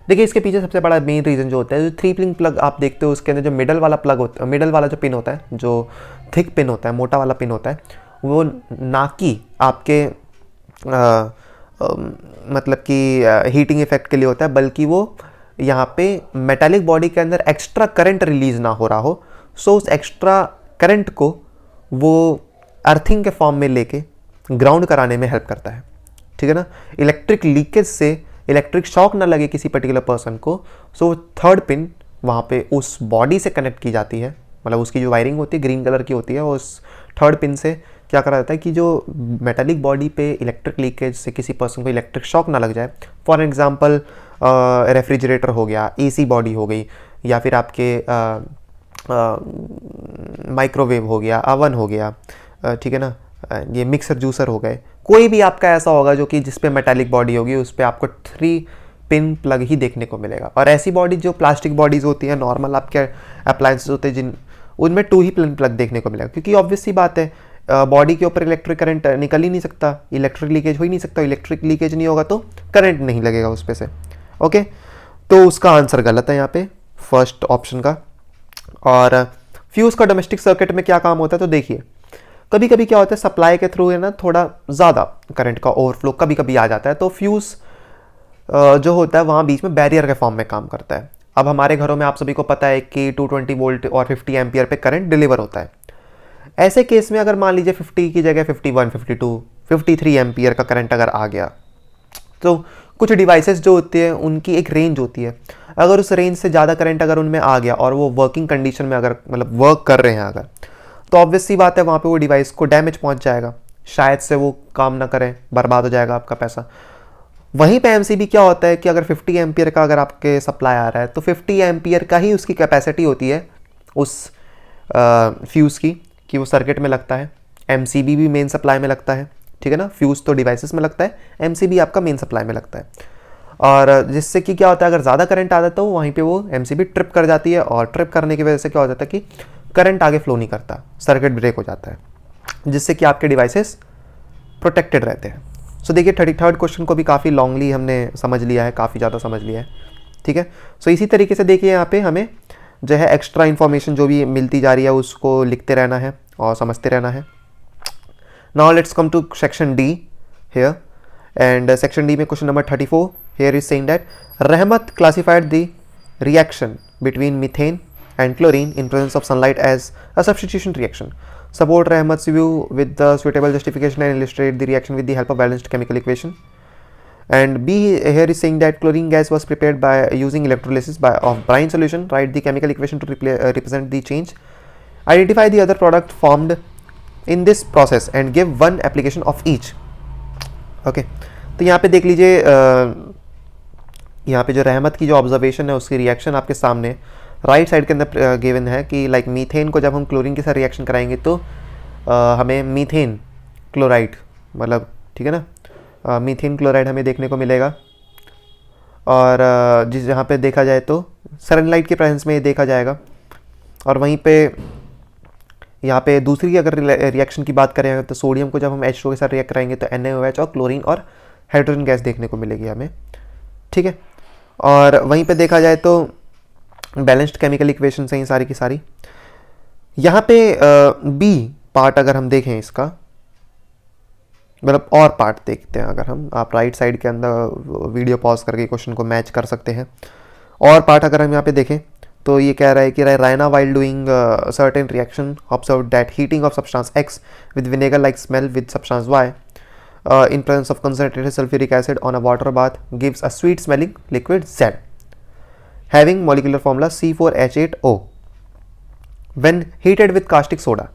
देखिए इसके पीछे सबसे बड़ा मेन रीज़न जो होता है, जो 3-पिन प्लग आप देखते हो उसके अंदर जो मिडल वाला प्लग होता है, मिडल वाला जो पिन होता है, जो थिक पिन होता है, मोटा वाला पिन होता है, वो ना कि आपके मतलब कि हीटिंग इफेक्ट के लिए होता है, बल्कि वो यहाँ पे मेटालिक बॉडी के अंदर एक्स्ट्रा करंट रिलीज ना हो रहा हो, सो उस एक्स्ट्रा करंट को वो अर्थिंग के फॉर्म में लेके ग्राउंड कराने में हेल्प करता है। ठीक है ना, इलेक्ट्रिक लीकेज से इलेक्ट्रिक शॉक ना लगे किसी पर्टिकुलर पर्सन को, सो 3rd पिन वहाँ पे उस बॉडी से कनेक्ट की जाती है, मतलब उसकी जो वायरिंग होती है ग्रीन कलर की होती है, उस 3rd पिन से क्या करा जाता है कि जो मेटालिक बॉडी पे इलेक्ट्रिक लीकेज से किसी पर्सन को इलेक्ट्रिक शॉक ना लग जाए। फॉर एग्जांपल रेफ्रिजरेटर हो गया, एसी बॉडी हो गई, या फिर आपके माइक्रोवेव हो गया, अवन हो गया, ठीक है ना, ये मिक्सर जूसर हो गए, कोई भी आपका ऐसा होगा जो कि जिस पे मेटालिक बॉडी होगी उस पर आपको 3-पिन प्लग ही देखने को मिलेगा। और ऐसी बॉडी जो प्लास्टिक बॉडीज़ होती हैं, नॉर्मल आपके अप्लायंसेस होते हैं जिन उनमें 2 ही पिन प्लग देखने को मिलेगा, क्योंकि ऑब्वियसली बात है बॉडी के ऊपर इलेक्ट्रिक करंट निकल ही नहीं सकता, इलेक्ट्रिक लीकेज हो ही नहीं सकता, इलेक्ट्रिक लीकेज नहीं होगा तो करंट नहीं लगेगा उस पे से। ओके, तो उसका आंसर गलत है यहाँ पे फर्स्ट ऑप्शन का। और फ्यूज़ का डोमेस्टिक सर्किट में क्या काम होता है, तो देखिए कभी कभी क्या होता है, सप्लाई के थ्रू है ना थोड़ा ज़्यादा करंट का ओवरफ्लो कभी कभी आ जाता है, तो फ्यूज़ जो होता है वहाँ बीच में बैरियर के फॉर्म में काम करता है। अब हमारे घरों में आप सभी को पता है कि 220 वोल्ट और 50 एम्पियर पे करंट डिलीवर होता है। ऐसे केस में अगर मान लीजिए 50 की जगह 51, 52, 53 एम्पियर का करंट अगर आ गया, तो कुछ डिवाइसेस जो होते हैं उनकी एक रेंज होती है, अगर उस रेंज से ज़्यादा करंट अगर उनमें आ गया और वो वर्किंग कंडीशन में अगर मतलब वर्क कर रहे हैं अगर, तो ऑब्वियसली बात है वहाँ पे वो डिवाइस को डैमेज पहुँच जाएगा, शायद से वो काम ना करें, बर्बाद हो जाएगा आपका पैसा। वहीं पे एमसीबी क्या होता है कि अगर 50 एम्पियर का अगर आपके सप्लाई आ रहा है तो 50 एम्पियर का ही उसकी कैपेसिटी होती है उस फ्यूज़ की, कि वो सर्किट में लगता है। एमसीबी भी मेन सप्लाई में लगता है, ठीक है ना, फ्यूज़ तो डिवाइसेस में लगता है, एमसीबी आपका मेन सप्लाई में लगता है। और जिससे कि क्या होता है, अगर ज़्यादा करंट आ जाता है तो वहीं पे वो एमसीबी ट्रिप कर जाती है, और ट्रिप करने की वजह से क्या हो जाता है कि करंट आगे फ्लो नहीं करता, सर्किट ब्रेक हो जाता है। जिससे कि आपके डिवाइसेस प्रोटेक्टेड रहते हैं। सो देखिए 33rd क्वेश्चन को भी काफ़ी लॉन्गली हमने समझ लिया है, काफ़ी ज़्यादा समझ लिया है, ठीक है। सो इसी तरीके से देखिए यहाँ पे हमें जो है एक्स्ट्रा इन्फॉर्मेशन जो भी मिलती जा रही है उसको लिखते रहना है और समझते रहना है। Now let's come to section D here, and section D में question number 34 here is saying that Rahmat classified the reaction between methane and chlorine in presence of sunlight as a substitution reaction. Support Rahmat's view with the suitable justification and illustrate the reaction with the help of balanced chemical equation. And B here is saying that chlorine gas was prepared by using electrolysis of brine solution. Write the chemical equation to represent the change. Identify the other product formed in this process and give one application of each. Okay, तो यहाँ पे देख लीजिए, यहाँ पे जो रहमत की जो ऑब्जर्वेशन है उसकी रिएक्शन आपके सामने राइट साइड के अंदर गिवन है कि लाइक मीथेन को जब हम क्लोरीन के साथ रिएक्शन कराएंगे तो हमें मीथेन क्लोराइड, मतलब ठीक है ना, मीथेन क्लोराइड हमें देखने को मिलेगा। और जिस जहाँ पे देखा जाए तो सनलाइट के प्रेजेंस में ये देखा जाएगा। और वहीं पे यहाँ पे दूसरी अगर रिएक्शन की बात करें तो सोडियम को जब हम H2 के साथ रिएक्ट कराएंगे तो NaOH और क्लोरीन और हाइड्रोजन गैस देखने को मिलेगी हमें, ठीक है। और वहीं पे देखा जाए तो बैलेंस्ड केमिकल इक्वेशन है ये सारी की सारी। यहाँ पे बी पार्ट अगर हम देखें इसका, मतलब और पार्ट देखते हैं अगर हम, आप राइट साइड के अंदर वीडियो पॉज करके क्वेश्चन को मैच कर सकते हैं। और पार्ट अगर हम यहाँ पे देखें तो ये कह रहा है कि Raina while doing certain reaction observe that heating of substance X with vinegar like smell with substance Y in presence of concentrated sulfuric acid on a water bath gives a sweet smelling liquid Z having molecular formula C4H8O. When heated with caustic soda,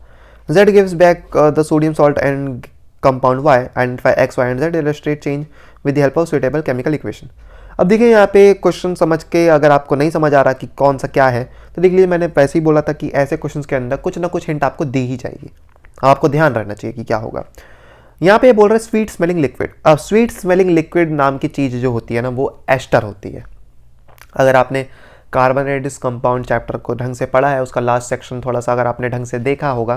Z gives back the sodium salt and compound Y. Identify X, Y and Z. Illustrate change with the help of suitable chemical equation. अब देखिए यहाँ पे question समझ के अगर आपको नहीं समझ आ रहा कि कौन सा क्या है तो देख लीजिए, मैंने वैसे ही बोला था कि ऐसे क्वेश्चंस के अंदर कुछ ना कुछ हिंट आपको दी ही जाएगी, आपको ध्यान रखना चाहिए कि क्या होगा। यहाँ पे बोल रहे हैं स्वीट स्मेलिंग लिक्विड। अब स्वीट स्मेलिंग लिक्विड नाम की चीज़ जो होती है ना वो एस्टर होती है। अगर आपने कार्बोनेटिक कंपाउंड चैप्टर को ढंग से पढ़ा है, उसका लास्ट सेक्शन थोड़ा सा अगर आपने ढंग से देखा होगा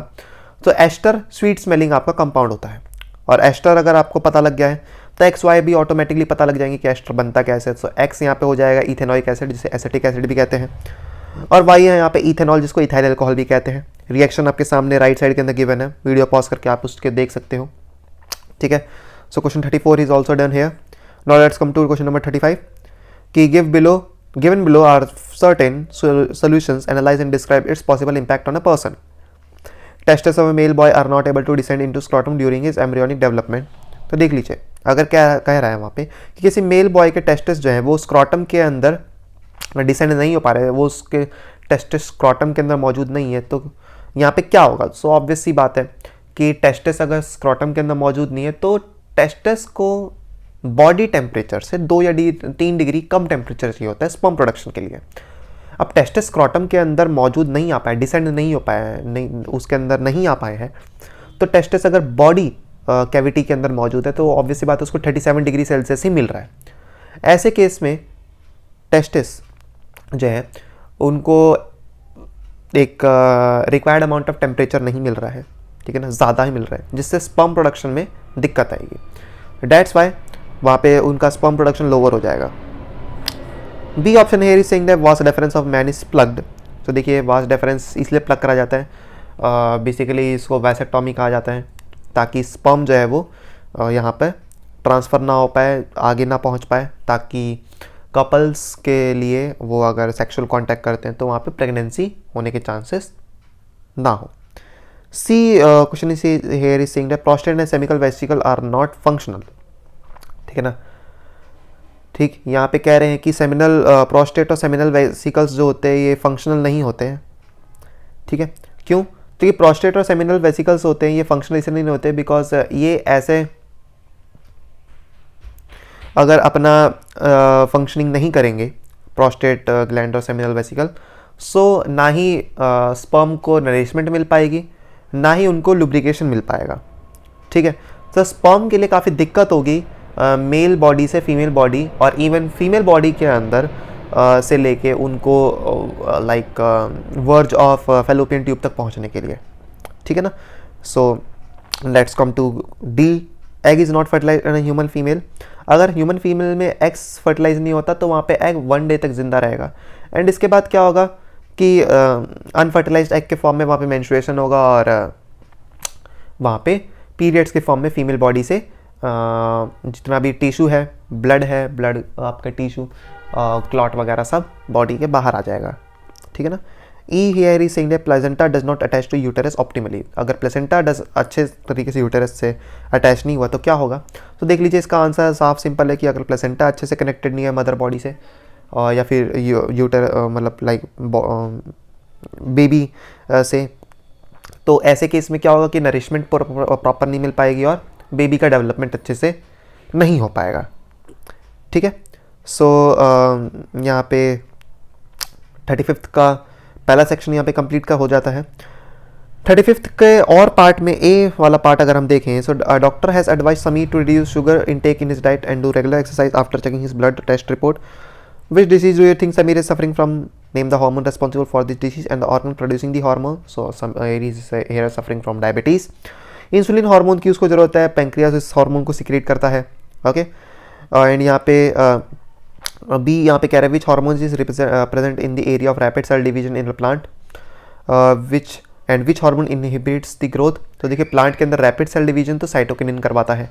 तो एस्टर स्वीट स्मेलिंग आपका कंपाउंड होता है। और एस्टर अगर आपको पता लग गया है तो एक्स वाई भी ऑटोमेटिकली पता लग जाएंगे कि एस्टर बनता कैसे। तो एक्स यहाँ पे हो जाएगा इथेनॉइक एसिड जिसे एसिटिक एसिड भी कहते हैं, और वाई है यहाँ पे इथेनॉल जिसको इथाइल अल्कोहल भी कहते हैं। रिएक्शन आपके सामने राइट साइड के अंदर गिवन है, वीडियो पॉज करके आप उसके देख सकते हो, ठीक है। So question 34 is also done here. Now let's come to question number 35 कि given below are certain solutions, analyze and describe its possible impact on a person. Testes of a male boy are not able to descend into scrotum during his embryonic development. तो देख लीजिए अगर क्या कह रहा है वहाँ पे कि किसी मेल बॉय के टेस्टिस जो है वो स्क्रॉटम के अंदर डिसेंड नहीं हो पा रहे हैं, वो उसके टेस्टिस स्क्रॉटम के अंदर मौजूद नहीं है, तो यहाँ पे क्या होगा। सो ऑब्वियस सी बात है कि टेस्टिस अगर स्क्रॉटम के अंदर मौजूद नहीं है तो टेस्टिस को बॉडी टेम्परेचर से 2 या 3 डिग्री कम टेम्परेचर चाहिए होता है स्पर्म प्रोडक्शन के लिए। अब टेस्टिस स्क्रॉटम के अंदर मौजूद नहीं आ पाए, डिसेंड नहीं हो पाया है, नहीं उसके अंदर नहीं आ पाए हैं, तो टेस्टिस अगर बॉडी कैविटी के अंदर मौजूद है तो ऑब्वियसली बात है उसको 37 डिग्री सेल्सियस ही मिल रहा है। ऐसे केस में टेस्टिस जो है उनको एक रिक्वायर्ड अमाउंट ऑफ टेम्परेचर नहीं मिल रहा है, ठीक है ना, ज़्यादा ही मिल रहा है, जिससे स्पर्म प्रोडक्शन में दिक्कत आएगी। डेट्स वाई वहाँ पे उनका स्पर्म प्रोडक्शन लोअर हो जाएगा। बी ऑप्शन है saying that vas deferens of man is plugged. तो देखिए वास डिफरेंस इसलिए प्लग करा जाता है, बेसिकली इसको वैसेक्टॉमी कहा जाता है, ताकि स्पर्म जो है वो यहाँ पर ट्रांसफ़र ना हो पाए, आगे ना पहुँच पाए, ताकि कपल्स के लिए वो अगर सेक्सुअल कांटेक्ट करते हैं तो वहाँ पे प्रेगनेंसी होने के चांसेस ना हो। C question is here is saying that prostate and seminal vesicle are not functional, ठीक है ना। ठीक, यहाँ पे कह रहे हैं कि सेमिनल प्रोस्टेट और सेमिनल वेसिकल्स जो होते हैं ये फंक्शनल नहीं होते हैं, ठीक है। क्यों? तो ये प्रोस्टेट और सेमिनल वेसिकल्स होते हैं ये फंक्शनल इसलिए नहीं होते बिकॉज ये ऐसे अगर अपना फंक्शनिंग नहीं करेंगे प्रोस्टेट ग्लैंड और सेमिनल वेसिकल, सो ना ही स्पर्म को नरिशमेंट मिल पाएगी, ना ही उनको लुब्रिकेशन मिल पाएगा, ठीक है। तो स्पर्म के लिए काफ़ी दिक्कत होगी मेल बॉडी से फीमेल बॉडी, और इवन फीमेल बॉडी के अंदर से लेके उनको like verge of fallopian tube तक पहुंचने के लिए, ठीक है ना। So let's come to D, egg is not fertilise in human female. अगर ह्यूमन फीमेल में एग्स फर्टिलाइज नहीं होता तो वहाँ पे एग 1 डे तक जिंदा रहेगा। एंड इसके बाद क्या होगा कि अनफर्टिलाइज्ड एग के फॉर्म में वहाँ पे मेंस्ट्रुएशन होगा और वहाँ पे पीरियड्स के फॉर्म में फीमेल बॉडी से जितना भी टिश्यू है, ब्लड आपका टिश्यू, क्लॉट वगैरह सब बॉडी के बाहर आ जाएगा, ठीक है ना। E here is saying that placenta does not attach to uterus optimally. अगर प्लेसेंटा डज अच्छे तरीके से यूटेरस से अटैच नहीं हुआ तो क्या होगा? तो देख लीजिए इसका आंसर साफ सिंपल है कि अगर प्लेसेंटा अच्छे से कनेक्टेड नहीं है मदर बॉडी से या फिर यूटर मतलब लाइक बेबी से, तो ऐसे केस में क्या होगा कि नरिशमेंट प्रॉपर नहीं मिल पाएगी और बेबी का डेवलपमेंट अच्छे से नहीं हो पाएगा, ठीक है। सो यहाँ पे 35th का पहला सेक्शन यहाँ पे कंप्लीट का हो जाता है। 35th के और पार्ट में ए वाला पार्ट अगर हम देखें, so doctor has advise Sameer to reduce sugar intake in his diet and do regular exercise after checking his blood test report. Which disease do you think Samir is suffering from? Name the hormone responsible for this disease and the organ producing the hormone. So Samir is here suffering from diabetes. Insulin hormone की उसको ज़रूरत है, pancreas इस hormone को secrete करता है, okay. And यहाँ पे बी यहाँ पे कह रहे हैं which hormone is present in the area of rapid cell division in the plant, which hormone inhibits the growth. तो देखिए प्लांट के अंदर रैपिड सेल डिवीजन तो साइटोकिनिन करवाता है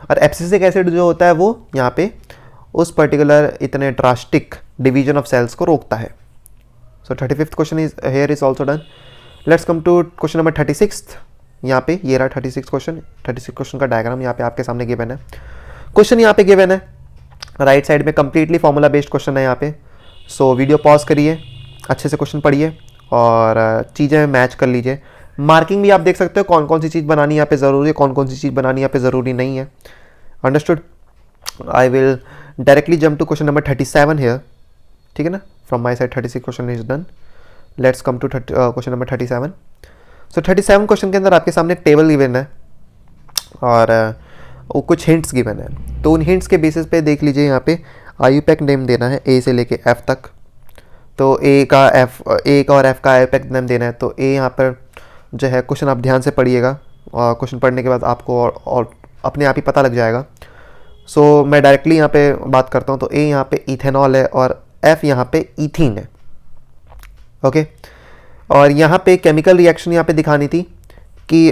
और एब्सिसिक एसिड जो होता है वो यहाँ पे उस पर्टिकुलर इतने ड्रास्टिक डिवीजन ऑफ सेल्स को रोकता है। So 35th question is here is also done. Let's come to question number 36। यहाँ पे ये रहा 36 क्वेश्चन। 36 क्वेश्चन का डायग्राम यहाँ पे आपके सामने गिवन है। क्वेश्चन यहाँ पे गिवन है राइट साइड में, कंप्लीटली फॉर्मूला बेस्ड क्वेश्चन है यहाँ पे। सो वीडियो पॉज करिए, अच्छे से क्वेश्चन पढ़िए और चीज़ें मैच कर लीजिए। मार्किंग भी आप देख सकते हो कौन कौन सी चीज़ बनानी यहाँ पे ज़रूरी है, कौन कौन सी चीज़ बनानी यहाँ पे ज़रूरी नहीं है। Understood? I will directly jump to question number 37 here, ठीक है ना। From my side 36 question is done. Let's come to question number 37। So 37 question के अंदर आपके सामने टेबल गिवन है और वो कुछ हिंट्स गिवन है। तो उन हिंट्स के बेसिस पे देख लीजिए यहाँ पे आयुपैक नेम देना है ए से लेके एफ तक। तो ए का और एफ का आयुपैक नेम देना है। तो ए यहाँ पर जो है क्वेश्चन आप ध्यान से पढ़िएगा और क्वेश्चन पढ़ने के बाद आपको और अपने आप ही पता लग जाएगा। सो मैं डायरेक्टली यहाँ पे बात करता हूँ। तो ए यहाँ पे इथेनॉल है और एफ यहाँ पे इथीन है, ओके। और यहाँ पे केमिकल रिएक्शन यहाँ पे दिखानी थी कि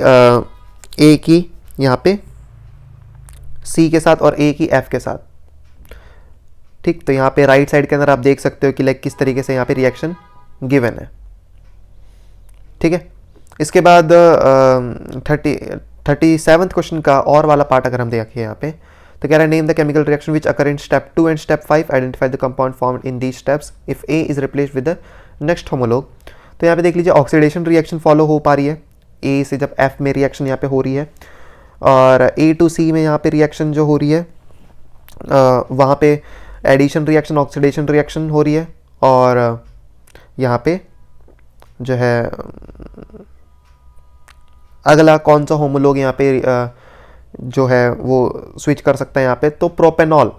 ए की यहाँ पे सी के साथ और ए की एफ के साथ, ठीक। तो यहाँ पे राइट साइड के अंदर आप देख सकते हो कि लाइक किस तरीके से यहाँ पे रिएक्शन गिवन है, ठीक है। इसके बाद 37th क्वेश्चन का और वाला पार्ट अगर हम देखें यहाँ पे, तो कह रहा है name the chemical reaction which occur in step 2 and step 5, identify the compound formed in these steps if A is replaced with the next homologue. तो यहाँ पे देख लीजिए ऑक्सीडेशन रिएक्शन फॉलो हो पा रही है ए से, जब एफ में रिएक्शन यहाँ पे हो रही है और ए टू सी में यहाँ पे रिएक्शन जो हो रही है वहाँ पे एडिशन रिएक्शन ऑक्सीडेशन रिएक्शन हो रही है और यहाँ पे जो है अगला कौन सा होमोलॉग यहाँ पे जो है वो स्विच कर सकता है यहाँ पे, तो प्रोपेनॉल,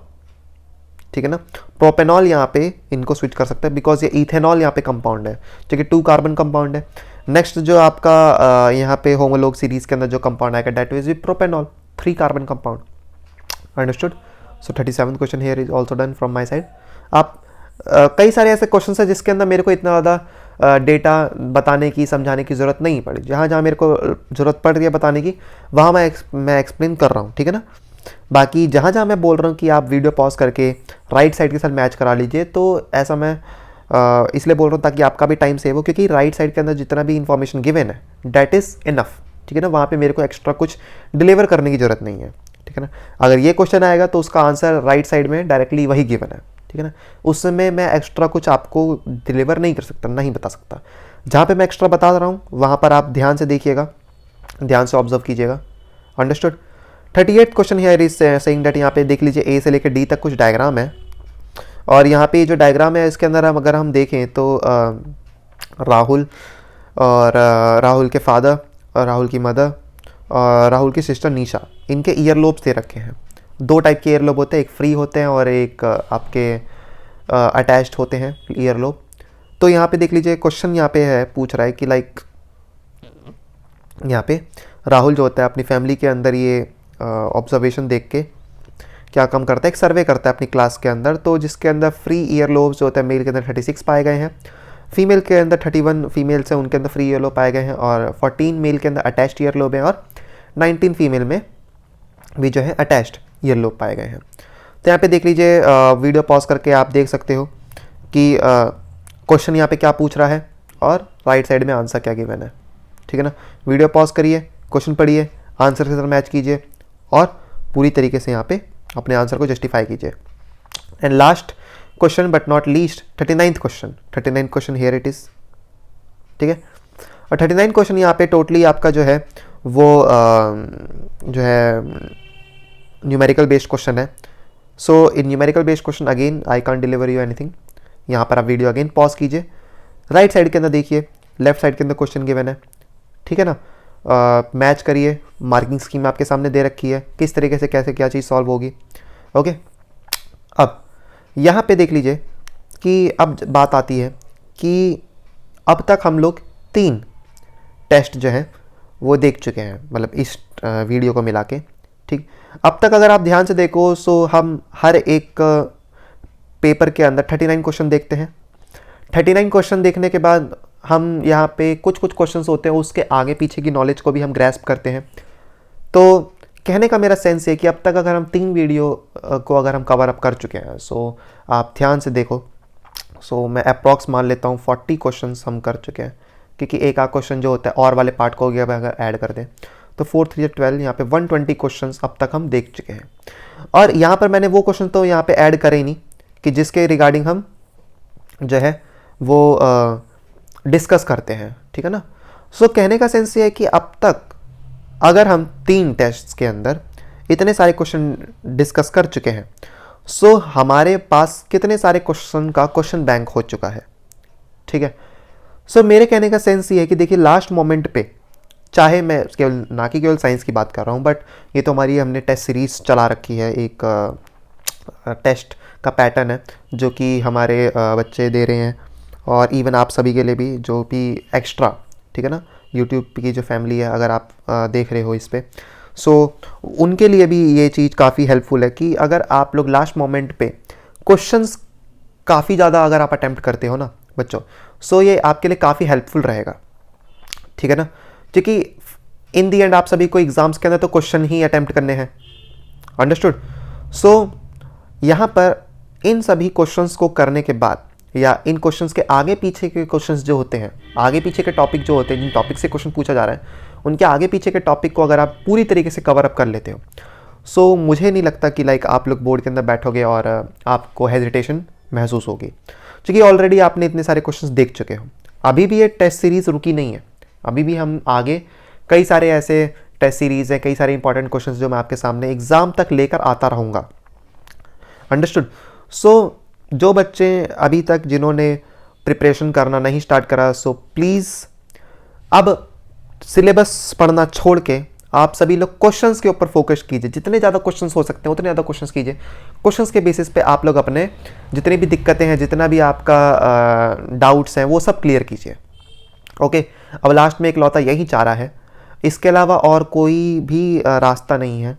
ठीक है ना। प्रोपेनॉल यहाँ पे इनको स्विच कर सकता है बिकॉज ये इथेनॉल यहाँ पे कंपाउंड है जो कि 2 कार्बन कंपाउंड है। नेक्स्ट जो आपका यहाँ पे होमोलॉग सीरीज के अंदर जो कंपाउंड आएगा that is with propanol 3 carbon compound. Understood? So 37th question here is also done from my side. आप कई सारे ऐसे क्वेश्चन है जिसके अंदर मेरे को इतना ज़्यादा डेटा बताने की समझाने की ज़रूरत नहीं पड़ी। जहाँ जहाँ मेरे को ज़रूरत पड़ रही है बताने की वहाँ मैं एक्सप्लेन कर रहा हूँ, ठीक है ना। बाकी जहाँ जहाँ मैं बोल रहा हूँ कि आप वीडियो पॉज करके राइट साइड के साथ मैच करा लीजिए, तो ऐसा मैं इसलिए बोल रहा हूँ ताकि आपका भी टाइम सेव हो, क्योंकि राइट साइड के अंदर जितना भी इन्फॉर्मेशन गिवन है डैट इज़ इनफ, ठीक है ना। वहाँ पे मेरे को एक्स्ट्रा कुछ डिलीवर करने की ज़रूरत नहीं है, ठीक है ना। अगर ये क्वेश्चन आएगा तो उसका आंसर राइट साइड में डायरेक्टली वही गिवन है, ठीक है ना। उस समय मैं एक्स्ट्रा कुछ आपको डिलीवर नहीं कर सकता, नहीं बता सकता। जहाँ पे मैं एक्स्ट्रा बता रहा हूँ वहाँ पर आप ध्यान से देखिएगा, ध्यान से ऑब्जर्व कीजिएगा। Understood? 38th question here is saying that यहाँ पे देख लीजिए ए से लेकर डी तक कुछ डायग्राम है और यहाँ पे जो डायग्राम है इसके अंदर अगर हम देखें तो राहुल और राहुल के फादर और राहुल की मदर और राहुल की सिस्टर निशा, इनके ईयर लोब्स दे रखे हैं। 2 टाइप के ईयर लोब होते हैं, एक फ्री होते हैं और एक आपके अटैच्ड होते हैं ईयर लोब। तो यहाँ पे देख लीजिए क्वेश्चन यहाँ पे है पूछ रहा है कि लाइक यहाँ पे राहुल जो होता है अपनी फैमिली के अंदर ये ऑब्जर्वेशन देख के क्या काम करता है, एक सर्वे करता है अपनी क्लास के अंदर, तो जिसके अंदर फ्री ईयर लोब्स जो होता है मेल के अंदर 36 पाए गए हैं, फीमेल के अंदर 31 फीमेल्स हैं उनके अंदर फ्री ईयर लोब पाए गए हैं, और 14 मेल के अंदर अटैच्ड ईयर लोब है, और 19 फीमेल में भी जो है अटैच्ड ईयर लोब पाए गए हैं। तो यहाँ पे देख लीजिए, वीडियो पॉज करके आप देख सकते हो कि क्वेश्चन यहाँ पे क्या पूछ रहा है और राइट साइड में आंसर क्या गिवन है। ठीक है ना, वीडियो पॉज करिए, क्वेश्चन पढ़िए, आंसर के साथ मैच कीजिए और पूरी तरीके से यहाँ पे अपने आंसर को जस्टिफाई कीजिए। And last question but not least 39th question here it is. ठीक है, और 39 क्वेश्चन यहाँ पे टोटली आपका जो है वो जो है न्यूमेरिकल बेस्ड क्वेश्चन है। So in numerical based question again I can't deliver you anything. यहाँ पर आप वीडियो अगेन पॉज कीजिए, राइट साइड के अंदर देखिए, लेफ्ट साइड के अंदर क्वेश्चन गिवन है। ठीक है ना, मैच करिए, मार्किंग स्कीम आपके सामने दे रखी है, किस तरीके से कैसे क्या चीज़ सॉल्व होगी। ओके, अब यहाँ पे देख लीजिए कि अब बात आती है कि अब तक हम लोग 3 टेस्ट जो है वो देख चुके हैं, मतलब इस वीडियो को मिला के। ठीक, अब तक अगर आप ध्यान से देखो सो हम हर एक पेपर के अंदर 39 क्वेश्चन देखते हैं। 39 क्वेश्चन देखने के बाद हम यहाँ पे कुछ क्वेश्चंस होते हैं उसके आगे पीछे की नॉलेज को भी हम ग्रैस्प करते हैं। तो कहने का मेरा सेंस है कि अब तक अगर हम 3 वीडियो को अगर हम कवर अप कर चुके हैं, सो आप ध्यान से देखो, सो मैं अप्रॉक्स मान लेता हूँ 40 क्वेश्चंस हम कर चुके हैं, क्योंकि एक आध क्वेश्चन जो होता है और वाले पार्ट को अगर ऐड कर दें तो 4 3 12 यहाँ पे 120 क्वेश्चंस अब तक हम देख चुके हैं। और यहाँ पर मैंने वो क्वेश्चन तो यहाँ पे ऐड करे ही नहीं कि जिसके रिगार्डिंग हम जो है वो डिस्कस करते हैं। ठीक है ना, सो कहने का सेंस ये है कि अब तक अगर हम 3 टेस्ट्स के अंदर इतने सारे क्वेश्चन डिस्कस कर चुके हैं, सो हमारे पास कितने सारे क्वेश्चन का क्वेश्चन बैंक हो चुका है। ठीक है, सो मेरे कहने का सेंस ये है कि देखिए लास्ट मोमेंट पे, चाहे मैं केवल ना कि केवल साइंस की बात कर रहा हूँ, बट ये तो हमारी हमने टेस्ट सीरीज़ चला रखी है, एक टेस्ट का पैटर्न है जो कि हमारे बच्चे दे रहे हैं, और इवन आप सभी के लिए भी जो भी एक्स्ट्रा, ठीक है ना, यूट्यूब की जो फैमिली है अगर आप देख रहे हो इस पर, सो उनके लिए भी ये चीज़ काफ़ी हेल्पफुल है कि अगर आप लोग लास्ट मोमेंट पे क्वेश्चंस काफ़ी ज़्यादा अगर आप अटैम्प्ट करते हो ना बच्चों, सो ये आपके लिए काफ़ी हेल्पफुल रहेगा। ठीक है ना, क्योंकि इन दी एंड आप सभी को एग्ज़ाम्स के अंदर तो क्वेश्चन ही अटैम्प्ट करने हैं। अंडरस्टूड। सो यहाँ पर इन सभी क्वेश्चंस को करने के बाद, या इन क्वेश्चंस के आगे पीछे के क्वेश्चंस जो होते हैं, आगे पीछे के टॉपिक जो होते हैं, जिन टॉपिक से क्वेश्चन पूछा जा रहा है, उनके आगे पीछे के टॉपिक को अगर आप पूरी तरीके से कवर अप कर लेते हो, सो मुझे नहीं लगता कि लाइक आप लोग बोर्ड के अंदर बैठोगे और आपको हेजिटेशन महसूस होगी, क्योंकि ऑलरेडी आपने इतने सारे क्वेश्चंस देख चुके हो। अभी भी ये टेस्ट सीरीज़ रुकी नहीं है, अभी भी हम आगे कई सारे ऐसे टेस्ट सीरीज़ हैं, कई सारे इंपॉर्टेंट क्वेश्चंस जो मैं आपके सामने एग्ज़ाम तक लेकर आता रहूँगा। अंडरस्टूड। सो जो बच्चे अभी तक जिन्होंने प्रिपरेशन करना नहीं स्टार्ट करा, सो प्लीज़ अब सिलेबस पढ़ना छोड़ के आप सभी लोग क्वेश्चंस के ऊपर फोकस कीजिए। जितने ज़्यादा क्वेश्चंस हो सकते हैं उतने ज़्यादा क्वेश्चंस कीजिए। क्वेश्चंस के बेसिस पे आप लोग अपने जितनी भी दिक्कतें हैं, जितना भी आपका डाउट्स हैं, वो सब क्लियर कीजिए। ओके, अब लास्ट में एक लौता यही चारा है, इसके अलावा और कोई भी रास्ता नहीं है।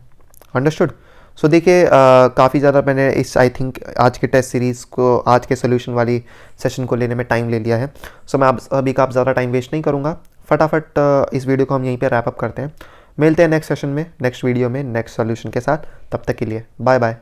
अंडरस्टूड। सो देखिए, काफ़ी ज़्यादा मैंने इस आई थिंक आज के टेस्ट सीरीज़ को, आज के सोल्यूशन वाली सेशन को लेने में टाइम ले लिया है। सो मैं अभी का ज़्यादा टाइम वेस्ट नहीं करूँगा, फटाफट इस वीडियो को हम यहीं पे रैप अप करते हैं। मिलते हैं नेक्स्ट सेशन में, नेक्स्ट वीडियो में, नेक्स्ट सोल्यूशन के साथ। तब तक के लिए बाय बाय।